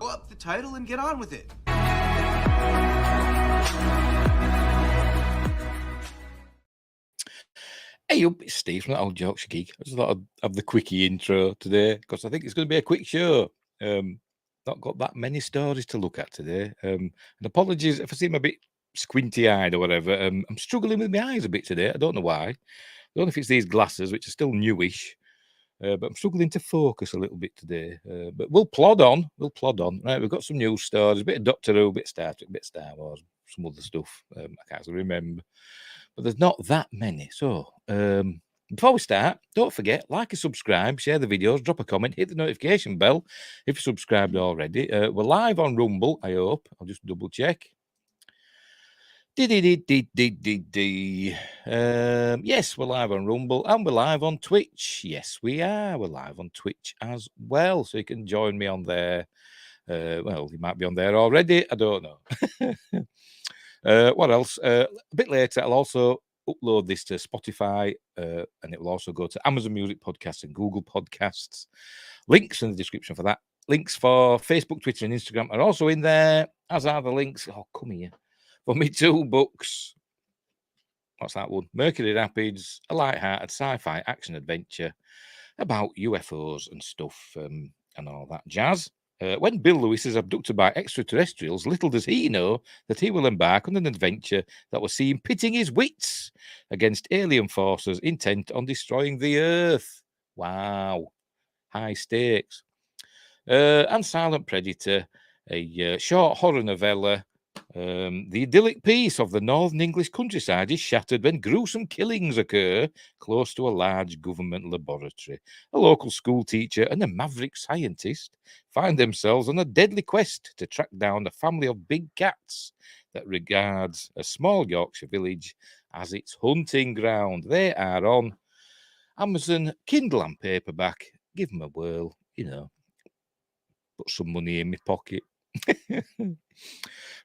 up the title and get on with it. Hey up, it's Steve from that old Yorkshire Geek. I just thought I'd have the quickie intro today because I think it's going to be a quick show. Not got that many stories to look at today. And apologies if I seem a bit squinty-eyed or whatever. I'm struggling with my eyes a bit today. I don't know why. I don't know if it's these glasses, which are still newish, but I'm struggling to focus a little bit today. But we'll plod on. Right, we've got some news stories, a bit of Doctor Who, a bit of Star Trek, a bit of Star Wars, some other stuff. I can't remember. But there's not that many. So before we start, don't forget, like and subscribe, share the videos, drop a comment, hit the notification bell if you're subscribed already. We're live on Rumble, I hope. I'll just double check. Yes, we're live on Rumble and we're live on Twitch. Yes, we are. We're live on Twitch as well. So you can join me on there. Well, you might be on there already. I don't know. What else? A bit later, I'll also upload this to Spotify, and it will also go to Amazon Music Podcasts and Google Podcasts. Links in the description for that. Links for Facebook, Twitter, and Instagram are also in there, as are the links. Oh, come here. For me, 2 books. What's that one? Mercury Rapids, a light-hearted sci-fi action adventure about UFOs and stuff, and all that jazz. When Bill Lewis is abducted by extraterrestrials, little does he know that he will embark on an adventure that will see him pitting his wits against alien forces intent on destroying the Earth. Wow. High stakes. And Silent Predator, a short horror novella. The idyllic peace of the northern English countryside is shattered when gruesome killings occur close to a large government laboratory. A local school teacher and a maverick scientist find themselves on a deadly quest to track down a family of big cats that regards a small Yorkshire village as its hunting ground. They are on Amazon Kindle and paperback. Give them a whirl, put some money in my pocket.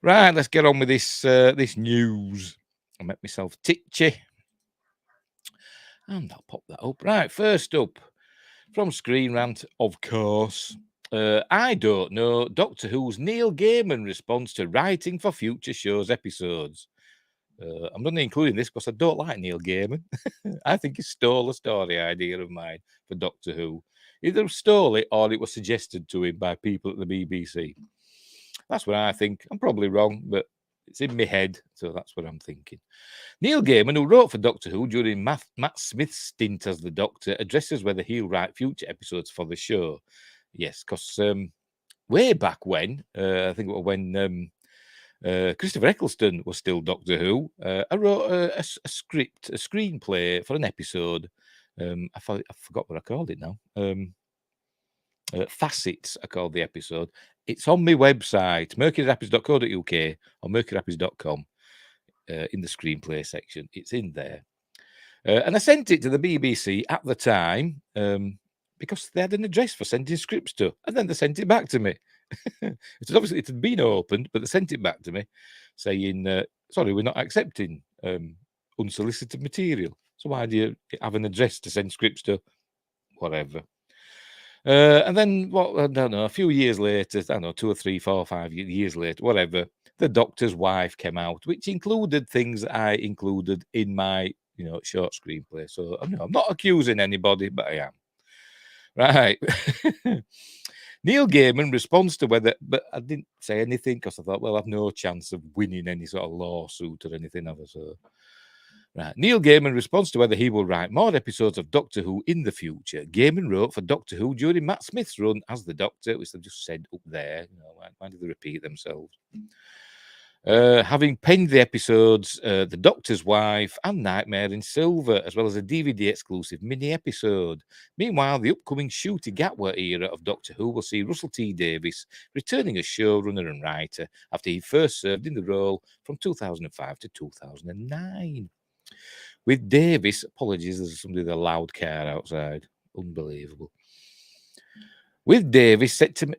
Right, let's get on with this news. I make myself titchy. And I'll pop that up. Right, first up, from Screen Rant, of course. I don't know Doctor Who's Neil Gaiman response to writing for future shows episodes. I'm not including this because I don't like Neil Gaiman. I think he stole a story idea of mine for Doctor Who. Either stole it or it was suggested to him by people at the BBC. That's what I think. I'm probably wrong, but it's in my head, so that's what I'm thinking. Neil Gaiman, who wrote for Doctor Who during Matt Smith's stint as the Doctor, addresses whether he'll write future episodes for the show. Yes, because way back when, I think it was when Christopher Eccleston was still Doctor Who, I wrote a script, a screenplay for an episode. I forgot what I called it now. Facets, I called the episode. It's on my website, mercuryrapids.co.uk or mercuryrapids.com, in the screenplay section. It's in there. And I sent it to the BBC at the time because they had an address for sending scripts to, and then they sent it back to me. It had been opened, but they sent it back to me saying, sorry, we're not accepting unsolicited material. So why do you have an address to send scripts to? Whatever. And then, I don't know, a few years later, I don't know, 2 or 3, 4, 5 years later, whatever, The Doctor's Wife came out, which included things that I included in my, short screenplay. So I'm not accusing anybody, but I am. Right. Neil Gaiman responds to whether, but I didn't say anything because I thought, well, I've no chance of winning any sort of lawsuit or anything of it. So. Right. Neil Gaiman responds to whether he will write more episodes of Doctor Who in the future. Gaiman wrote for Doctor Who during Matt Smith's run as the Doctor, which they've just said up there. Why do they repeat themselves? Having penned the episodes The Doctor's Wife and Nightmare in Silver, as well as a DVD-exclusive mini-episode. Meanwhile, the upcoming Ncuti Gatwa era of Doctor Who will see Russell T Davies returning as showrunner and writer after he first served in the role from 2005 to 2009. With Davis, apologies, there's somebody with a loud car outside. Unbelievable. With Davis set to,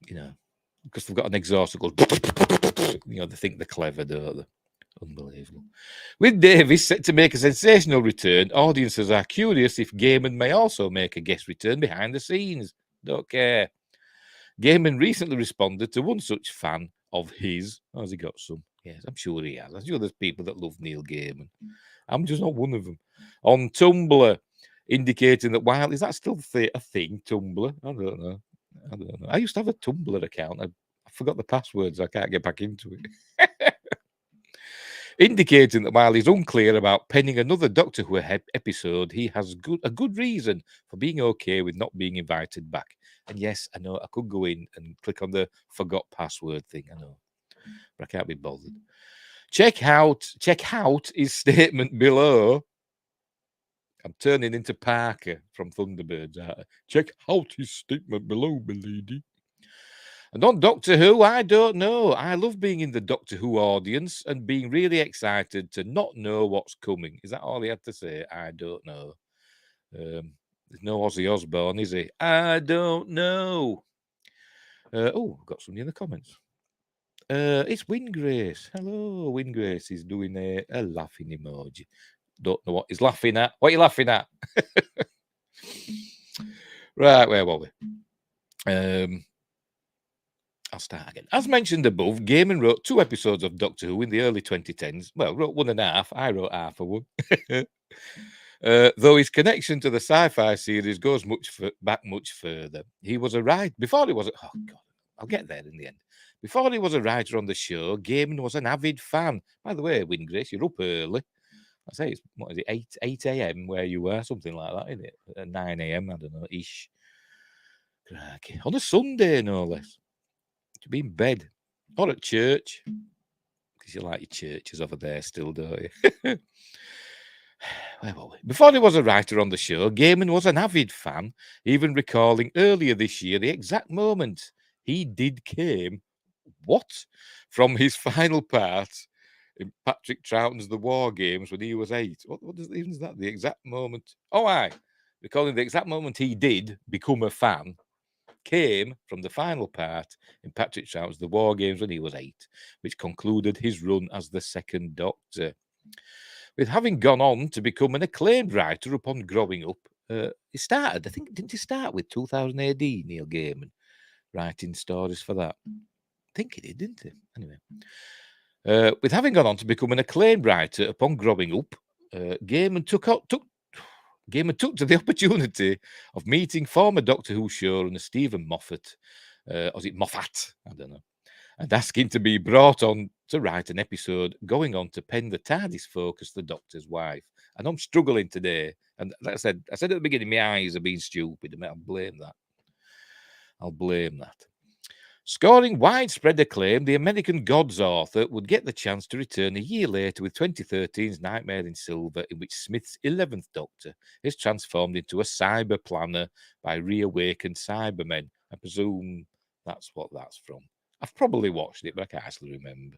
because they've got an exhaust that goes, they think they're clever, don't they? Unbelievable. With Davis set to make a sensational return, audiences are curious if Gaiman may also make a guest return behind the scenes. Don't care. Gaiman recently responded to one such fan of his. Oh, has he got some? Yes, I'm sure he has. I'm sure there's people that love Neil Gaiman. I'm just not one of them. On Tumblr, indicating that while is that still a thing, Tumblr? I don't know. I used to have a Tumblr account. I forgot the passwords. I can't get back into it. Indicating that while he's unclear about penning another Doctor Who episode, he has a good reason for being okay with not being invited back. And yes, I know I could go in and click on the forgot password thing. I know, but I can't be bothered. Check out his statement below. I'm turning into Parker from Thunderbirds. Check out his statement below, milady. And on Doctor Who, I don't know. I love being in the Doctor Who audience and being really excited to not know what's coming. Is that all he had to say? I don't know. There's no Ozzy Osbourne, is he? I don't know. Oh, I've got somebody in the comments. It's Wingrace. Hello, Wingrace is doing a laughing emoji. Don't know what he's laughing at. What are you laughing at? Right, where were we? I'll start again. As mentioned above, Gaiman wrote 2 episodes of Doctor Who in the early 2010s. Well, wrote 1.5. I wrote half of one. Though his connection to the sci-fi series goes back much further. He was a writer before he was. Oh God, I'll get there in the end. Before he was a writer on the show, Gaiman was an avid fan. By the way, Wingrace, you're up early. I say it's what is it, 8 a.m. where you were, something like that, isn't it? At 9 a.m. I don't know, ish. Crikey. On a Sunday, no less. To be in bed or at church, because you like your churches over there still, don't you? Where were we? Before he was a writer on the show, Gaiman was an avid fan, even recalling earlier this year the exact moment he came from his final part in Patrick Troughton's The War Games when he was 8. What even is that? The exact moment? Oh, recalling the exact moment he did become a fan came from the final part in Patrick Troughton's The War Games when he was 8, which concluded his run as the second Doctor. With having gone on to become an acclaimed writer upon growing up, he started, I think, didn't he start with 2000 AD, Neil Gaiman, writing stories for that? I think he did, didn't he? Anyway. With having gone on to become an acclaimed writer upon growing up, Gaiman took to the opportunity of meeting former Doctor Who showrunner Stephen Moffat, was it Moffat? I don't know, and asking to be brought on to write an episode going on to pen the TARDIS focus, The Doctor's Wife. And I'm struggling today. And like I said at the beginning, my eyes are being stupid. I'll blame that. Scoring widespread acclaim, the American Gods author would get the chance to return a year later with 2013's Nightmare in Silver, in which Smith's 11th Doctor is transformed into a cyber planner by reawakened Cybermen. I presume that's what that's from. I've probably watched it, but I can't actually remember.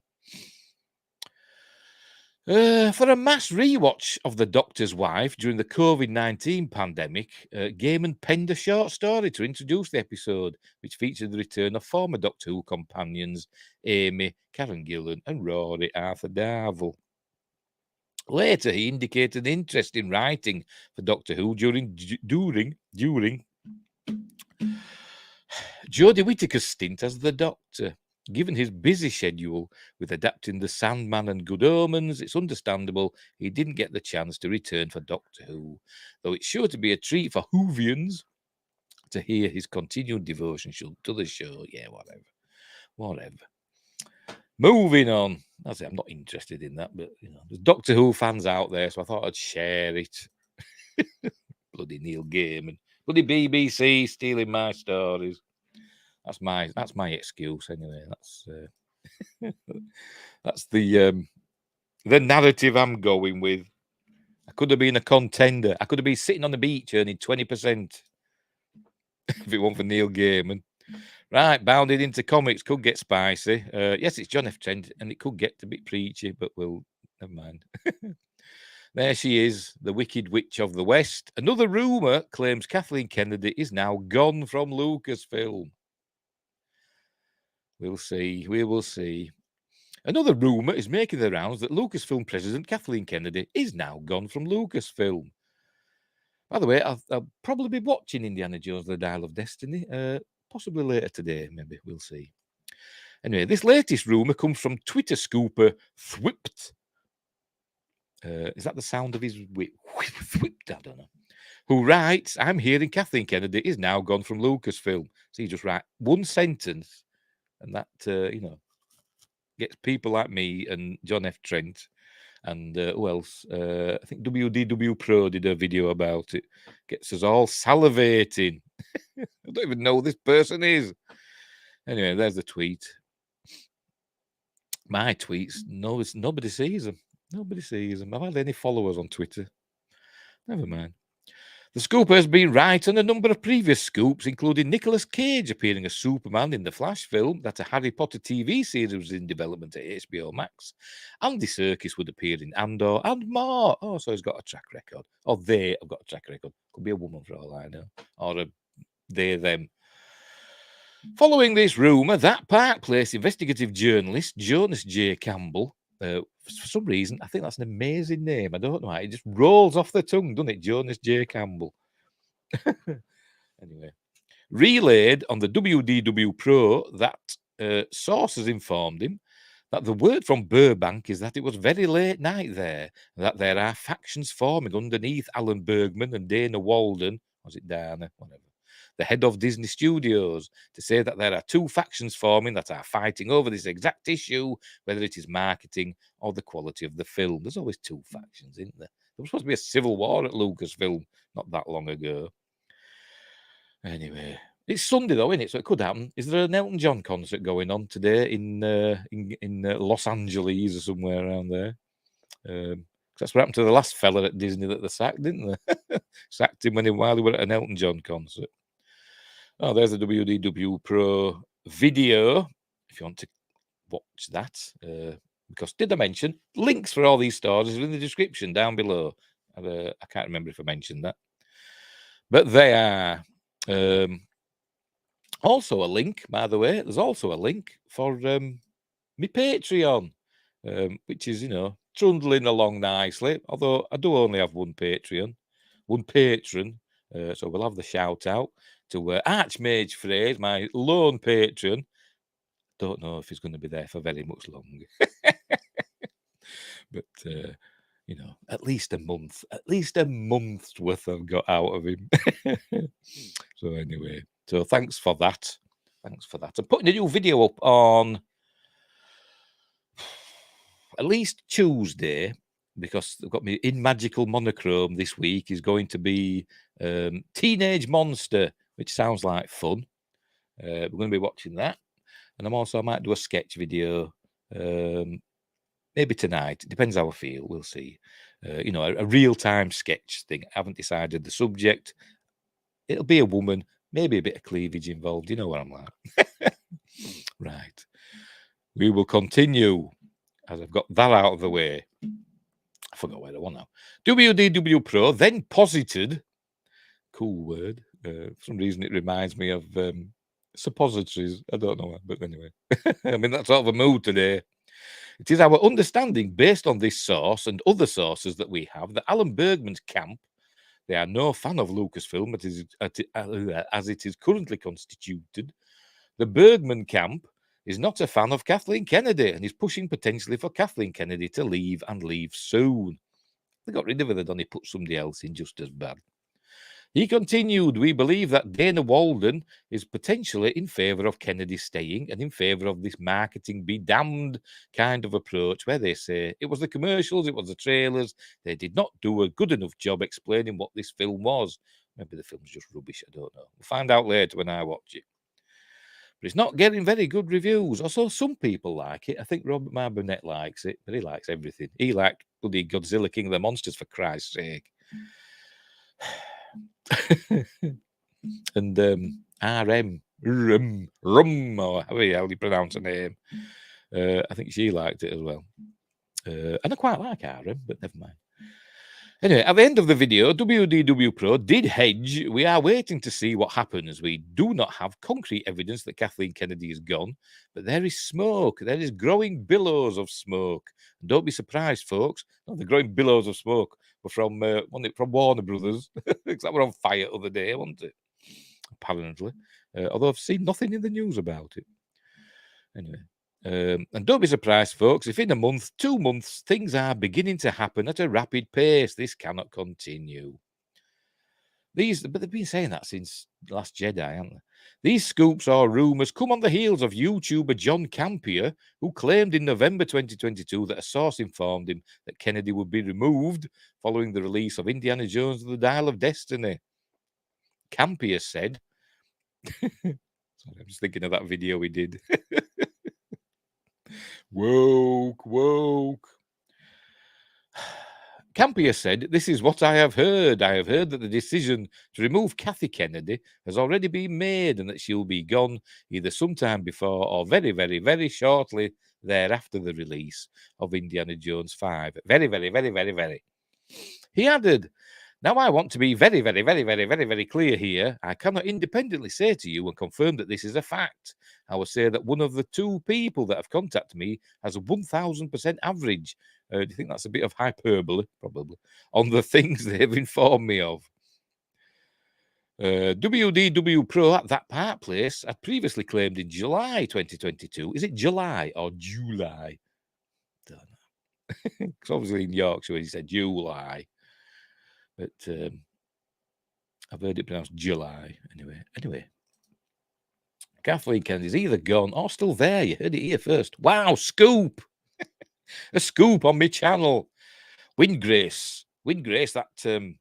For a mass rewatch of The Doctor's Wife during the COVID-19 pandemic, Gaiman penned a short story to introduce the episode, which featured the return of former Doctor Who companions Amy, Karen Gillan, and Rory Arthur Darvill. Later, he indicated interest in writing for Doctor Who during Jodie Whittaker's stint as the Doctor. Given his busy schedule with adapting The Sandman and Good Omens, it's understandable he didn't get the chance to return for Doctor Who, though it's sure to be a treat for Whovians to hear his continued devotion to the show. Yeah, whatever. Moving on. That's it. I'm not interested in that, but there's Doctor Who fans out there, so I thought I'd share it. Bloody Neil Gaiman, bloody BBC stealing my stories. That's my excuse anyway. That's the narrative I'm going with. I could have been a contender. I could have been sitting on the beach earning 20% if it weren't for Neil Gaiman. Right, bounded into comics could get spicy. Yes, it's John F. Trent, and it could get a bit preachy, but never mind. There she is, the Wicked Witch of the West. Another rumour claims Kathleen Kennedy is now gone from Lucasfilm. We'll see. We will see. Another rumour is making the rounds that Lucasfilm president Kathleen Kennedy is now gone from Lucasfilm. By the way, I'll probably be watching Indiana Jones: The Dial of Destiny, possibly later today, maybe. We'll see. Anyway, this latest rumour comes from Twitter scooper Thwipped. Is that the sound of his whip? Thwipped, I don't know. Who writes, I'm hearing Kathleen Kennedy is now gone from Lucasfilm. So you just write one sentence, and that, gets people like me and John F. Trent and who else? I think WDW Pro did a video about it. Gets us all salivating. I don't even know who this person is. Anyway, there's the tweet. My tweets, nobody sees them. Nobody sees them. I've had any followers on Twitter. Never mind. The scooper has been right on a number of previous scoops, including Nicolas Cage appearing as Superman in the Flash film, that a Harry Potter TV series was in development at HBO Max. Andy Serkis would appear in Andor and more. Oh, so he's got a track record. Or they have got a track record. Could be a woman for all I know. Or a they, them. Following this rumour, that Park Place investigative journalist, Jonas J. Campbell, for some reason, I think that's an amazing name. I don't know why. It just rolls off the tongue, doesn't it? Jonas J. Campbell. Anyway, relayed on the WDW Pro that sources informed him that the word from Burbank is that it was very late night there, and that there are factions forming underneath Alan Bergman and Dana Walden, was it Dana, whatever, the head of Disney Studios, to say that there are two factions forming that are fighting over this exact issue, whether it is marketing or the quality of the film. There's always two factions, isn't there? There was supposed to be a civil war at Lucasfilm not that long ago. Anyway, it's Sunday though, isn't it? So it could happen. Is there an Elton John concert going on today in Los Angeles or somewhere around there? That's what happened to the last fella at Disney that they sacked, didn't they? Sacked him while they were at an Elton John concert. Oh, there's the WDW Pro video, if you want to watch that. Because did I mention links for all these stores are in the description down below? I can't remember if I mentioned that. But they are. Also a link, by the way. There's also a link for my Patreon, which is, trundling along nicely. Although I do only have one patron. So we'll have the shout out to Archmage Phrase, my lone patron. Don't know if he's going to be there for very much longer. But, at least a month's worth I've got out of him. So anyway, so thanks for that. I'm putting a new video up on at least Tuesday, because they've got me in magical monochrome this week is going to be Teenage Monster, which sounds like fun. We're going to be watching that. And I might do a sketch video maybe tonight. It depends how I feel. We'll see. A real-time sketch thing. I haven't decided the subject. It'll be a woman, maybe a bit of cleavage involved. You know what I'm like. Right. We will continue as I've got that out of the way. I forgot where I want now. WDW Pro then posited, cool word. For some reason, it reminds me of suppositories. I don't know, but anyway, I'm in that sort of a mood today. It is our understanding, based on this source and other sources that we have, that Alan Bergman's camp, they are no fan of Lucasfilm as it is currently constituted. The Bergman camp is not a fan of Kathleen Kennedy and is pushing potentially for Kathleen Kennedy to leave and leave soon. They got rid of her, they'd only put somebody else in just as bad. He continued, we believe that Dana Walden is potentially in favour of Kennedy staying and in favour of this marketing be damned kind of approach where they say it was the commercials, it was the trailers, they did not do a good enough job explaining what this film was. Maybe the film's just rubbish, I don't know. We'll find out later when I watch it. But it's not getting very good reviews. Also, some people like it. I think Robert Marbonet likes it, but he likes everything. He liked bloody Godzilla King of the Monsters, for Christ's sake. And RM, or how do you pronounce her name? I think she liked it as well. And I quite like RM, but never mind. Anyway, at the end of the video, WDW Pro did hedge. We are waiting to see what happens. We do not have concrete evidence that Kathleen Kennedy is gone, but there is smoke. There is growing billows of smoke. And don't be surprised, folks. No, the growing billows of smoke were from wasn't it from Warner Brothers? Because that were on fire the other day, wasn't it? Apparently, although I've seen nothing in the news about it. Anyway, and don't be surprised, folks, if in a month, 2 months, things are beginning to happen at a rapid pace. This cannot continue. But they've been saying that since Last Jedi, haven't they? These scoops or rumours come on the heels of YouTuber John Campier, who claimed in November 2022 that a source informed him that Kennedy would be removed following the release of Indiana Jones and the Dial of Destiny. Campier said, sorry, I'm just thinking of that video we did. Woke. Campier said, "This is what I have heard. I have heard that the decision to remove Kathy Kennedy has already been made and that she'll be gone either sometime before or very, very, very shortly thereafter the release of Indiana Jones 5. Very, very, very, very, very." He added, "Now I want to be very, very, very, very, very, very clear here. I cannot independently say to you and confirm that this is a fact. I will say that one of the 2 people that have contacted me has a 1000% average. Do you think that's a bit of hyperbole? Probably. On the things they've informed me of. WDW Pro at that part place had previously claimed in July 2022. Is it July or July? Don't know. Because obviously in Yorkshire he said July. But I've heard it pronounced July. Anyway. Kathleen Kennedy's either gone or still there. You heard it here first. Wow, scoop! A scoop on my channel. Windgrace, that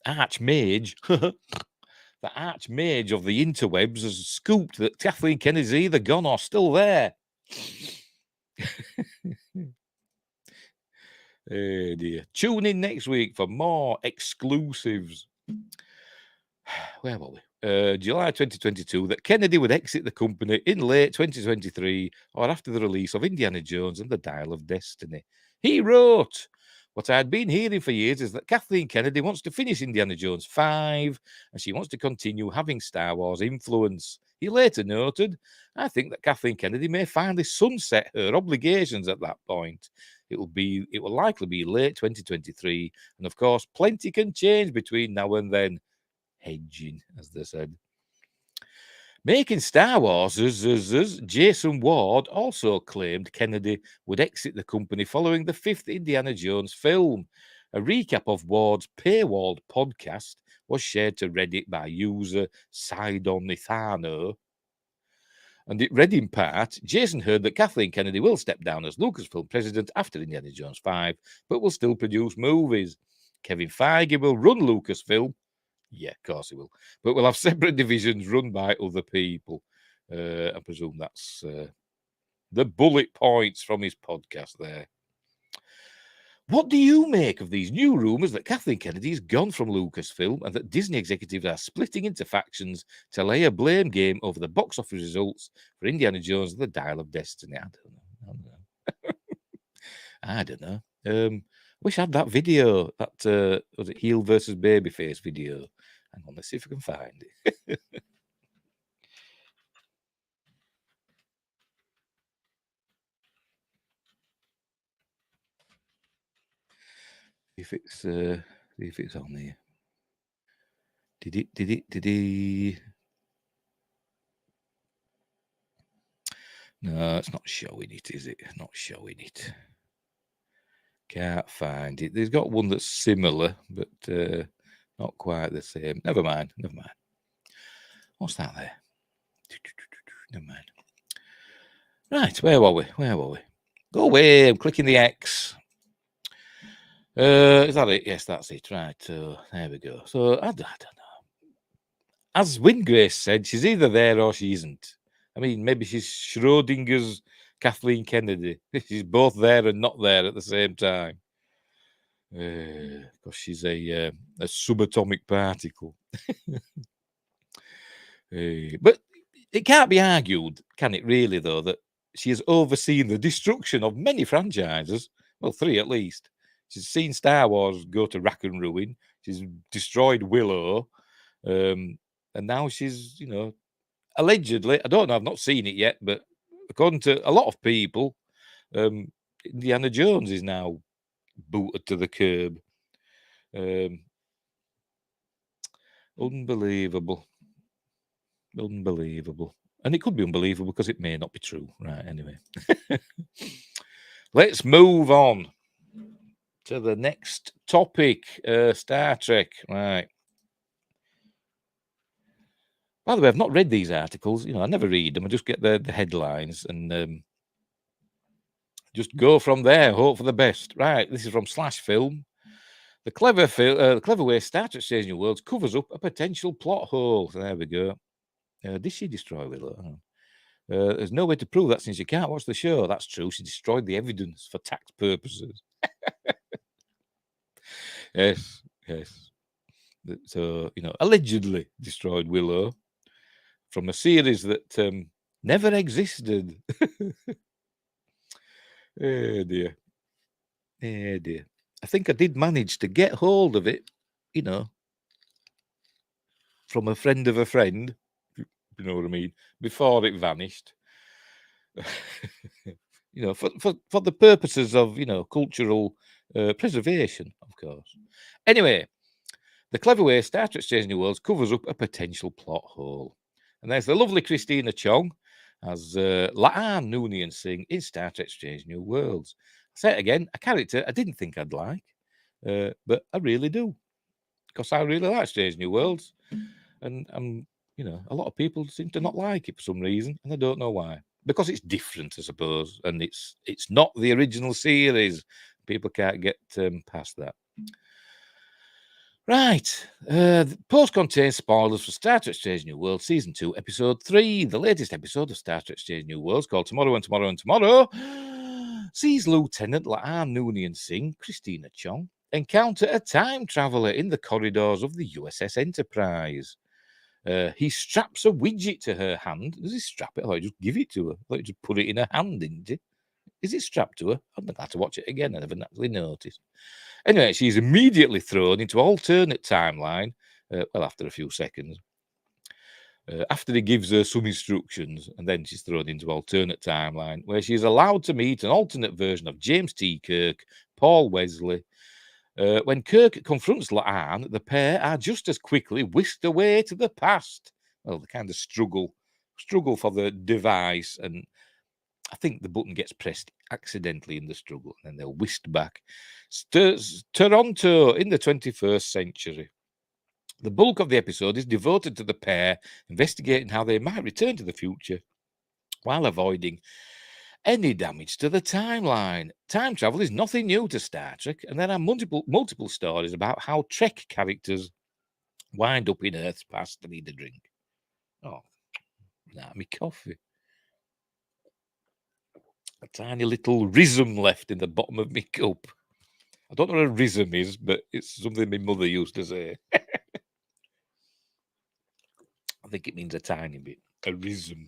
archmage, the archmage of the interwebs has scooped that Kathleen Kennedy's either gone or still there. Oh dear. Tune in next week for more exclusives. Where were we? July 2022, that Kennedy would exit the company in late 2023 or after the release of Indiana Jones and the Dial of Destiny. He wrote, "What I had been hearing for years is that Kathleen Kennedy wants to finish Indiana Jones 5 and she wants to continue having Star Wars influence." He later noted, "I think that Kathleen Kennedy may finally sunset her obligations at that point. It will likely be late 2023, and of course, plenty can change between now and then." Hedging, as they said. Making Star Wars, Jason Ward also claimed Kennedy would exit the company following the 5th Indiana Jones film. A recap of Ward's paywalled podcast was shared to Reddit by user Sidon Ithano. And it read in part, Jason heard that Kathleen Kennedy will step down as Lucasfilm president after Indiana Jones 5, but will still produce movies. Kevin Feige will run Lucasfilm. Yeah, of course he will. But we'll have separate divisions run by other people. I presume that's the bullet points from his podcast there. What do you make of these new rumours that Kathleen Kennedy has gone from Lucasfilm and that Disney executives are splitting into factions to lay a blame game over the box office results for Indiana Jones and the Dial of Destiny? I don't know. Wish I had that video, that was it heel versus babyface video. Hang on, let's see if I can find it. if it's on here. Did it? No, it's not showing it, is it? Not showing it. Can't find it. There's got one that's similar, but not quite the same. Never mind. What's that there? Never mind. Right, where were we? Go away. I'm clicking the X. Is that it? Yes, that's it. Right. There we go. So I don't know. As Windgrace said, she's either there or she isn't. I mean, maybe she's Schrodinger's Kathleen Kennedy. She's both there and not there at the same time. Because she's a subatomic particle. But it can't be argued, can it really, though, that she has overseen the destruction of many franchises. Well, 3 at least. She's seen Star Wars go to rack and ruin. She's destroyed Willow. And now she's, allegedly, I don't know, I've not seen it yet, but according to a lot of people, Indiana Jones is now booted to the curb. Unbelievable. Unbelievable. And it could be unbelievable because it may not be true. Right, anyway. Let's move on to the next topic. Star Trek. Right. By the way, I've not read these articles. You know, I never read them. I just get the headlines and just go from there. Hope for the best. Right. This is from Slash Film. The clever way Star Trek Saves New Worlds covers up a potential plot hole. So there we go. Did she destroy Willow? There's no way to prove that since you can't watch the show. That's true. She destroyed the evidence for tax purposes. Yes. So, you know, allegedly destroyed Willow from a series that never existed. Oh, dear. Oh, dear. I think I did manage to get hold of it, you know, from a friend of a friend, you know what I mean, before it vanished. You know, for the purposes of, you know, cultural preservation, of course. Anyway, the clever way Star Trek Strange New Worlds covers up a potential plot hole. And there's the lovely Christina Chong as La'an Noonien Singh in Star Trek Strange New Worlds. I'll say it again, a character I didn't think I'd like, but I really do. Because I really like Strange New Worlds. And you know, a lot of people seem to not like it for some reason, and I don't know why. Because it's different, I suppose, and it's not the original series. People can't get past that. Right. The post contains spoilers for Star Trek Strange New World Season 2, Episode 3. The latest episode of Star Trek Strange New Worlds, called Tomorrow and Tomorrow and Tomorrow, sees Lieutenant La'an Noonien Singh, Christina Chong, encounter a time traveler in the corridors of the USS Enterprise. He straps a widget to her hand. Does he strap it? Or just give it to her? Like just put it in her hand, didn't he? Is it strapped to her? I'm going to have to watch it again. I never actually noticed. Anyway, she's immediately thrown into alternate timeline. Well, after a few seconds. After he gives her some instructions, and then she's thrown into alternate timeline, where she's allowed to meet an alternate version of James T. Kirk, Paul Wesley. When Kirk confronts La'an, the pair are just as quickly whisked away to the past. Well, they kind of struggle for the device, and I think the button gets pressed accidentally in the struggle, and then they're whisked back. Toronto in the 21st century. The bulk of the episode is devoted to the pair investigating how they might return to the future while avoiding any damage to the timeline. Time travel is nothing new to Star Trek, and there are multiple stories about how Trek characters wind up in Earth's past and need a drink. Oh, nah, me coffee. A tiny little rhythm left in the bottom of my cup. I don't know what a rhythm is, but it's something my mother used to say. I think it means a tiny bit. A rhythm.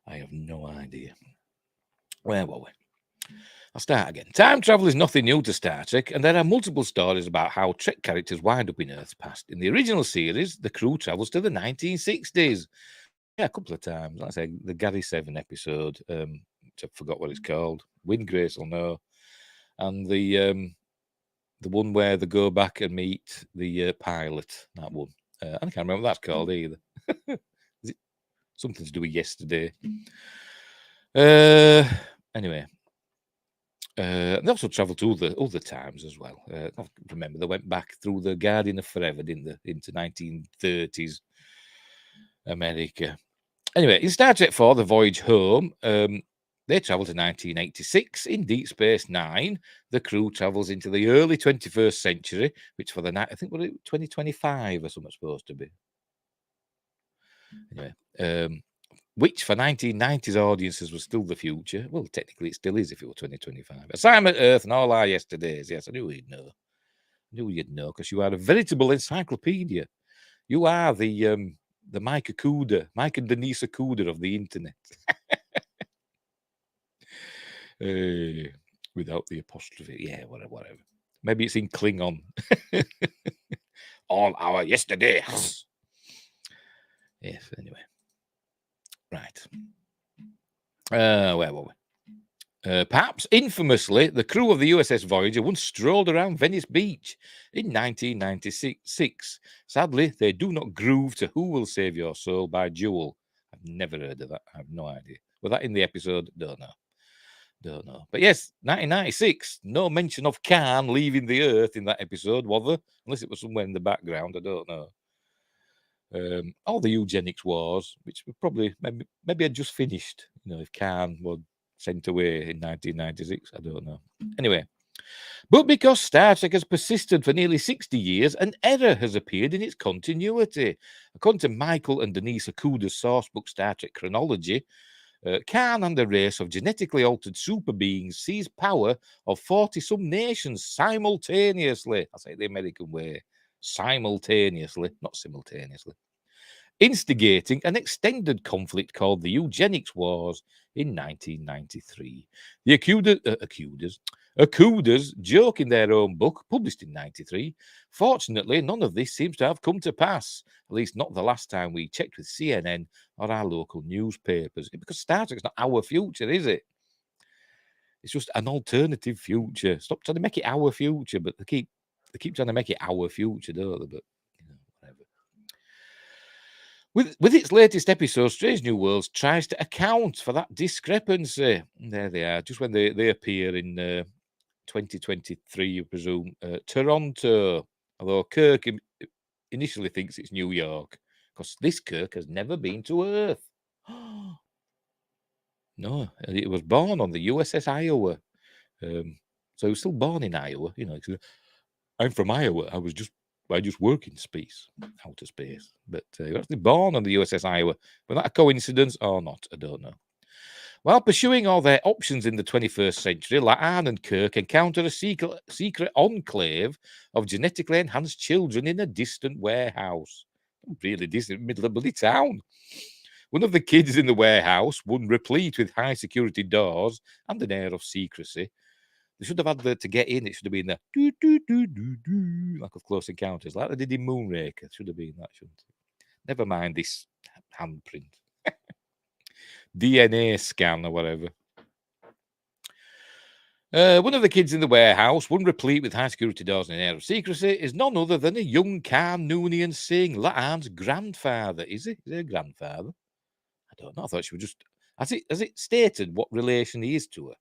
I have no idea. Where were we? I'll start again. Time travel is nothing new to Star Trek, and there are multiple stories about how Trek characters wind up in Earth's past. In the original series, the crew travels to the 1960s. Yeah, a couple of times. Like I say, the Gary 7 episode, which I forgot what it's called. Windgrace will know. And the one where they go back and meet the pilot, that one. I can't remember what that's called either. Is it something to do with yesterday? Anyway. They also travelled to other times as well. I remember they went back through the Guardian of Forever, didn't they, into 1930s America. Anyway, in Star Trek 4, The Voyage Home, they travel to 1986. In Deep Space Nine, the crew travels into the early 21st century, which for the night, I think, what 2025 or something supposed to be. Anyway, which for 1990s audiences was still the future. Well, technically it still is if it were 2025. Assignment Earth and all our yesterdays. Yes, I knew you'd know. I knew you'd know because you are a veritable encyclopedia. You are the Mike Akuda, Mike and Denise Akuda of the internet. Without the apostrophe. Yeah, whatever. Maybe it's in Klingon. All our yesterdays. Yes, anyway. Right. Where were we? Perhaps infamously, the crew of the USS Voyager once strolled around Venice Beach in 1996. Sadly, they do not groove to Who Will Save Your Soul by Jewel. I've never heard of that. I have no idea. Was that in the episode? Don't know. Don't know. But yes, 1996, no mention of Khan leaving the Earth in that episode, was there? Unless it was somewhere in the background, I don't know. All the eugenics wars, which were probably maybe had just finished, if Khan was sent away in 1996. I don't know. Anyway, but because Star Trek has persisted for nearly 60 years, an error has appeared in its continuity. According to Michael and Denise Okuda's sourcebook Star Trek Chronology, Khan and a race of genetically altered super beings seized power of 40-some nations simultaneously. I say it the American way. Simultaneously, not simultaneously. Instigating an extended conflict called the Eugenics Wars in 1993. The Okudas joke in their own book, published in 93. Fortunately, none of this seems to have come to pass, at least not the last time we checked with CNN or our local newspapers, because Star Trek's not our future, is it? It's just an alternative future. Stop trying to make it our future, but they keep trying to make it our future, don't they? But whatever. With its latest episode, Strange New Worlds tries to account for that discrepancy. There they are, just when they appear in 2023, you presume, Toronto. Although Kirk initially thinks it's New York, because this Kirk has never been to Earth. No, it was born on the USS Iowa. So he was still born in Iowa. I'm from Iowa. I just work in space, outer space. But he was actually born on the USS Iowa. Was that a coincidence or not? I don't know. While pursuing all their options in the 21st century, La'an and Kirk encounter a secret enclave of genetically enhanced children in a distant warehouse. Really distant, middle of bloody town. One of the kids in the warehouse, one replete with high security doors and an air of secrecy. They should have had to get in. It should have been the do do do do do like of Close Encounters, like they did in Moonraker. Should have been that, shouldn't it? Never mind this handprint, DNA scan or whatever. One of the kids in the warehouse, one replete with high security doors and an air of secrecy, is none other than a young Khan Noonien Singh, La'an's grandfather. Is he? Is he a grandfather? I don't know. I thought she was just. Has it stated what relation he is to her?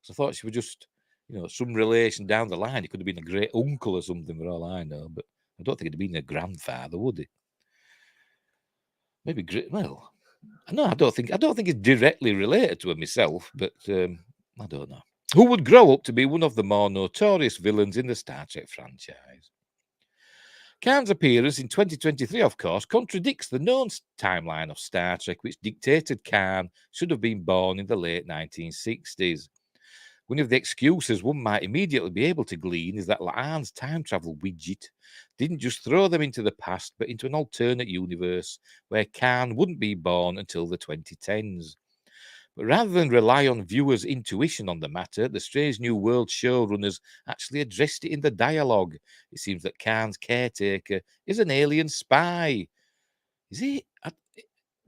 So I thought she was just, some relation down the line. He could have been a great uncle or something, for all I know. But I don't think it'd have been a grandfather, would he? Maybe great. Well, no, I don't think it's directly related to her myself. But I don't know. Who would grow up to be one of the more notorious villains in the Star Trek franchise. Khan's appearance in 2023, of course, contradicts the known timeline of Star Trek, which dictated Khan should have been born in the late 1960s. One of the excuses one might immediately be able to glean is that La'an's time travel widget didn't just throw them into the past, but into an alternate universe where Khan wouldn't be born until the 2010s. But rather than rely on viewers' intuition on the matter, the Strange New World showrunners actually addressed it in the dialogue. It seems that Khan's caretaker is an alien spy. Is he?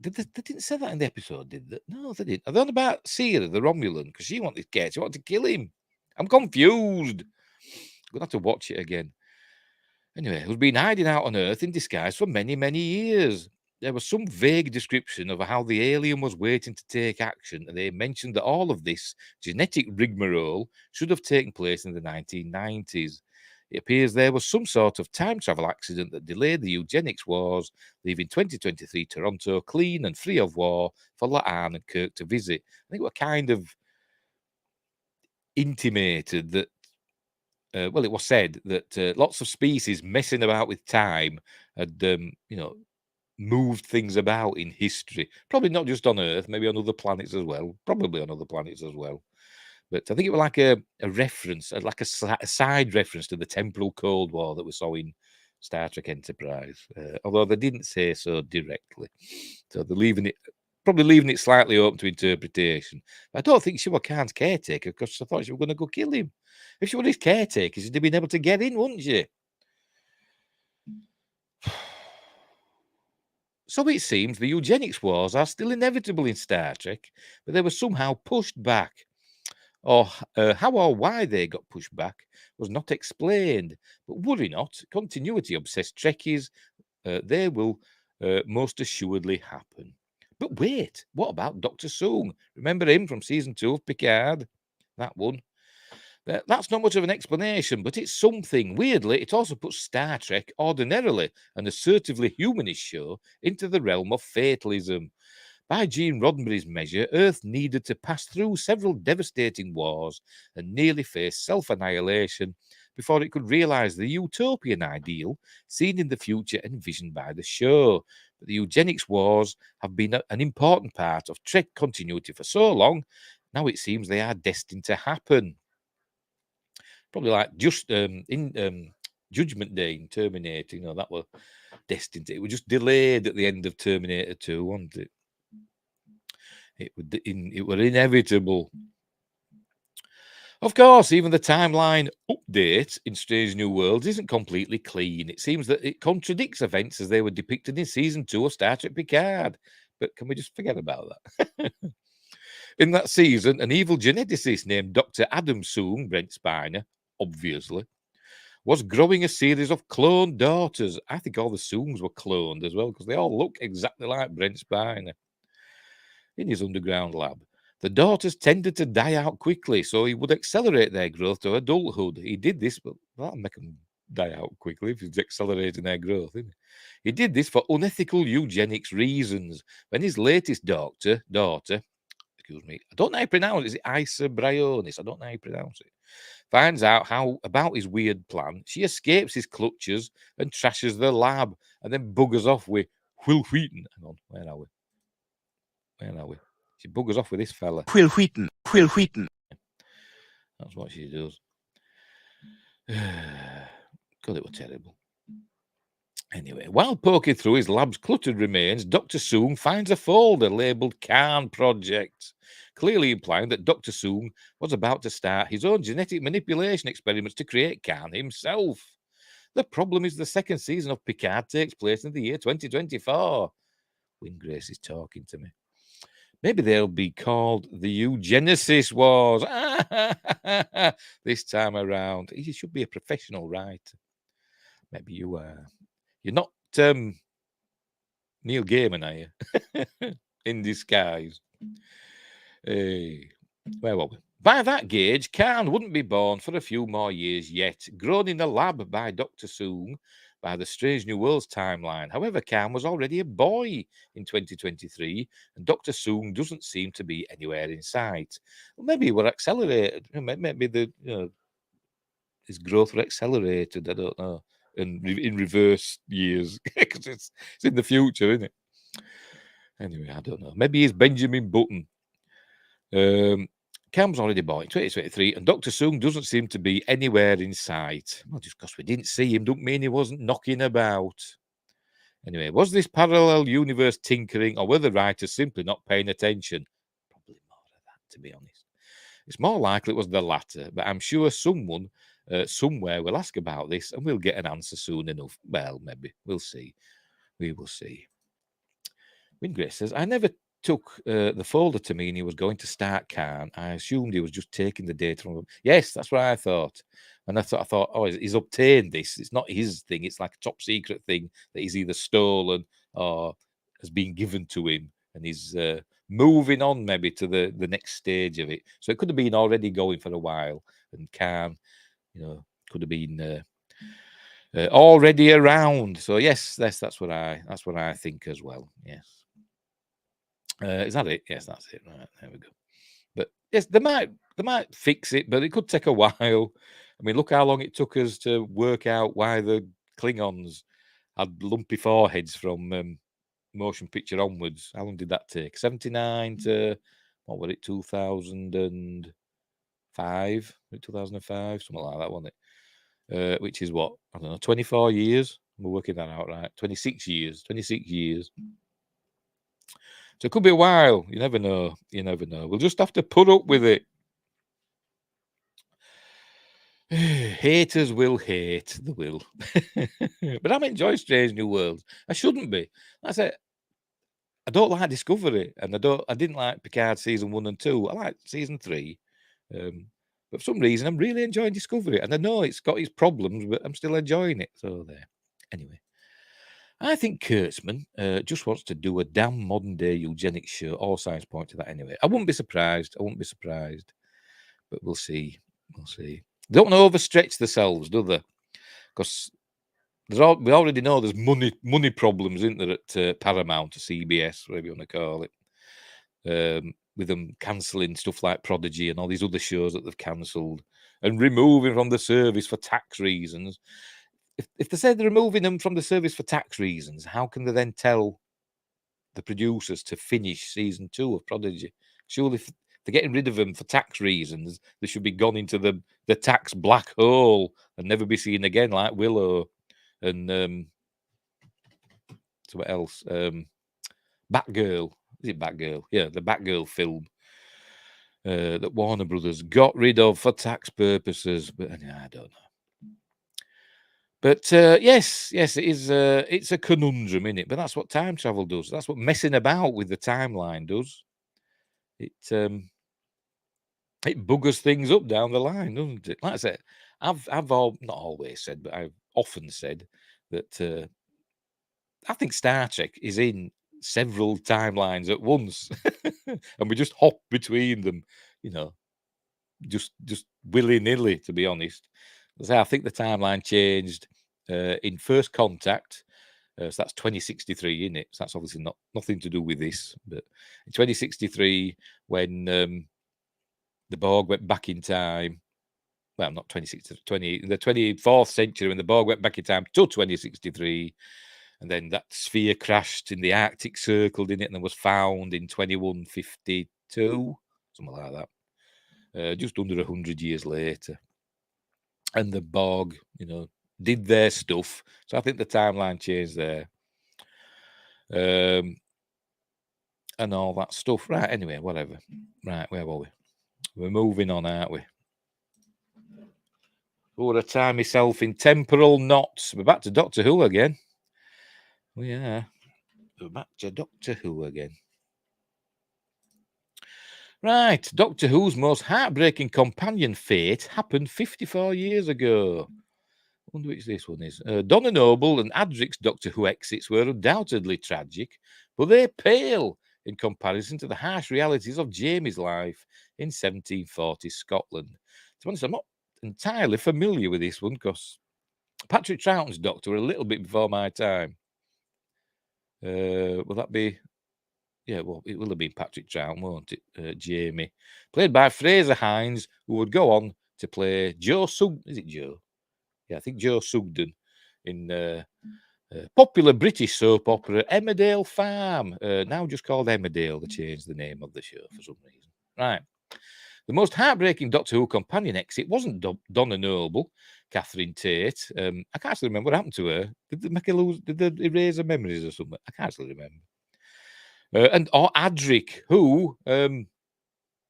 They didn't say that in the episode, did they? No, they didn't. Are they on about Sierra, the Romulan? Because she wanted to kill him. I'm confused. I'm going to have to watch it again. Anyway, who's been hiding out on Earth in disguise for many, many years. There was some vague description of how the alien was waiting to take action, and they mentioned that all of this genetic rigmarole should have taken place in the 1990s. It appears there was some sort of time travel accident that delayed the eugenics wars, leaving 2023 Toronto clean and free of war for La'an and Kirk to visit. I think we're kind of intimated that it was said that lots of species messing about with time had, moved things about in history. Probably not just on Earth, maybe on other planets as well. Probably on other planets as well. But I think it was like a reference, like a side reference to the temporal Cold War that we saw in Star Trek Enterprise. Although they didn't say so directly. So they're probably leaving it slightly open to interpretation. I don't think she was Khan's caretaker because I thought she was going to go kill him. If she were his caretaker, she'd have been able to get in, wouldn't she? So it seems the eugenics wars are still inevitable in Star Trek, but they were somehow pushed back. or how or why they got pushed back was not explained. But worry not, continuity-obsessed Trekkies, they will most assuredly happen. But wait, what about Dr. Soong? Remember him from season 2 of Picard? That one. That's not much of an explanation, but it's something. Weirdly, it also puts Star Trek, ordinarily an assertively humanist show, into the realm of fatalism. By Gene Roddenberry's measure, Earth needed to pass through several devastating wars and nearly face self-annihilation before it could realise the utopian ideal seen in the future envisioned by the show. But the eugenics wars have been an important part of Trek continuity for so long, now it seems they are destined to happen. Probably like just in Judgment Day in Terminator, that were destined to, it was just delayed at the end of Terminator 2, wasn't it? It were inevitable. Of course, even the timeline update in Strange New Worlds isn't completely clean. It seems that it contradicts events as they were depicted in season 2 of Star Trek Picard. But can we just forget about that? In that season, an evil geneticist named Dr. Adam Soong, Brent Spiner, obviously, was growing a series of cloned daughters. I think all the Soongs were cloned as well because they all look exactly like Brent Spiner. In his underground lab, the daughters tended to die out quickly, so he would accelerate their growth to adulthood. He did this, but that'll make them die out quickly if he's accelerating their growth, isn't it? He did this for unethical eugenics reasons. When his latest daughter, excuse me, I don't know how you pronounce it. Is it Isa Brionis? I don't know how you pronounce it. Finds out about his weird plan. She escapes his clutches and trashes the lab, and then buggers off with Will Wheaton. Hang on, where are we? She buggers off with this fella. Will Wheaton. That's what she does. God, it was terrible. Anyway, while poking through his lab's cluttered remains, Dr. Soong finds a folder labelled Khan Project, clearly implying that Dr. Soong was about to start his own genetic manipulation experiments to create Khan himself. The problem is the second season of Picard takes place in the year 2024. Windgrace is talking to me. Maybe they'll be called the Eugenesis Wars. This time around. You should be a professional writer. Maybe you are. You're not Neil Gaiman, are you? In disguise. Hey, where were we? By that gauge, Khan wouldn't be born for a few more years yet. Grown in a lab by Dr. Soong, by the Strange New Worlds timeline. However, Khan was already a boy in 2023, and Dr. Soong doesn't seem to be anywhere in sight. Well, maybe we're accelerated. Maybe his growth were accelerated. I don't know. And in reverse years, because it's in the future, isn't it? Anyway, I don't know. Maybe he's Benjamin Button. Cam's already born in 2023, and Dr. Soong doesn't seem to be anywhere in sight. Well, just because we didn't see him, don't mean he wasn't knocking about. Anyway, was this parallel universe tinkering, or were the writers simply not paying attention? Probably more of that, to be honest. It's more likely it was the latter, but I'm sure someone somewhere will ask about this, and we'll get an answer soon enough. Well, maybe. We'll see. We will see. Windgrace says, I never took the folder to mean he was going to start Khan. I assumed he was just taking the data from him. Yes, that's what I thought. And I thought, oh, he's obtained this. It's not his thing. It's like a top secret thing that he's either stolen or has been given to him. And he's moving on maybe to the next stage of it. So it could have been already going for a while. And Khan, could have been already around. So yes, that's what I think as well. Yes. Is that it? Yes, that's it. Right, there we go. But yes, they might fix it, but it could take a while. I mean, look how long it took us to work out why the Klingons had lumpy foreheads from motion picture onwards. How long did that take? 79 to what was it? 2005? 2005, something like that, wasn't it? Which is what, I don't know, 24 years. We're working that out, right? 26 years. 26 years. So it could be a while. You never know. You never know. We'll just have to put up with it. Haters will hate. They will. But I'm enjoying Strange New Worlds. I shouldn't be. I said, I don't like Discovery, and I didn't like Picard season 1 and 2. I like season 3. But for some reason, I'm really enjoying Discovery. And I know it's got its problems, but I'm still enjoying it. So there. Anyway. I think Kurtzman just wants to do a damn modern day eugenics show. All signs point to that anyway. I wouldn't be surprised. But we'll see. We'll see. They don't want to overstretch themselves, do they? Because we already know there's money problems, isn't there, at Paramount or CBS, whatever you want to call it. With them cancelling stuff like Prodigy and all these other shows that they've cancelled and removing from the service for tax reasons. If they say they're removing them from the service for tax reasons, how can they then tell the producers to finish season 2 of Prodigy? Surely, if they're getting rid of them for tax reasons, they should be gone into the tax black hole and never be seen again, like Willow and so what else? Batgirl. Is it Batgirl? Yeah, the Batgirl film that Warner Brothers got rid of for tax purposes. But I don't know. But yes, it is. It's a conundrum, isn't it? But that's what time travel does. That's what messing about with the timeline does. It buggers things up down the line, doesn't it? Like I said, I've not always said, but I've often said that I think Star Trek is in several timelines at once, and we just hop between them, just willy nilly. To be honest, I think the timeline changed in First Contact. So that's 2063, isn't it? So that's obviously nothing to do with this. But in 2063, when the Borg went back in time, well, not 2063, the 24th century, when the Borg went back in time to 2063, and then that sphere crashed in the Arctic Circle, didn't it? And then was found in 2152, something like that, just under 100 years later. And the Borg, did their stuff. So I think the timeline changed there. And all that stuff. Right, anyway, whatever. Right, where were we? We're moving on, aren't we? Oh, to tie myself in temporal knots. We're back to Doctor Who again. We are. We're back to Doctor Who again. Right, Doctor Who's most heartbreaking companion fate happened 54 years ago. I wonder which this one is. Donna Noble and Adric's Doctor Who exits were undoubtedly tragic, but they pale in comparison to the harsh realities of Jamie's life in 1740 Scotland. To be honest, I'm not entirely familiar with this one because Patrick Troughton's Doctor were a little bit before my time. Will that be? Yeah, well, it will have been Patrick Troughton, won't it? Jamie, played by Fraser Hines, who would go on to play Joe Sugden. Is it Joe? Yeah, I think Joe Sugden in popular British soap opera Emmerdale Farm, now just called Emmerdale. They changed the name of the show for some reason. Right. The most heartbreaking Doctor Who companion exit wasn't Donna Noble, Catherine Tate. I can't actually remember what happened to her. Did they make her lose? Did they erase her memories or something? I can't actually remember. Or Adric, who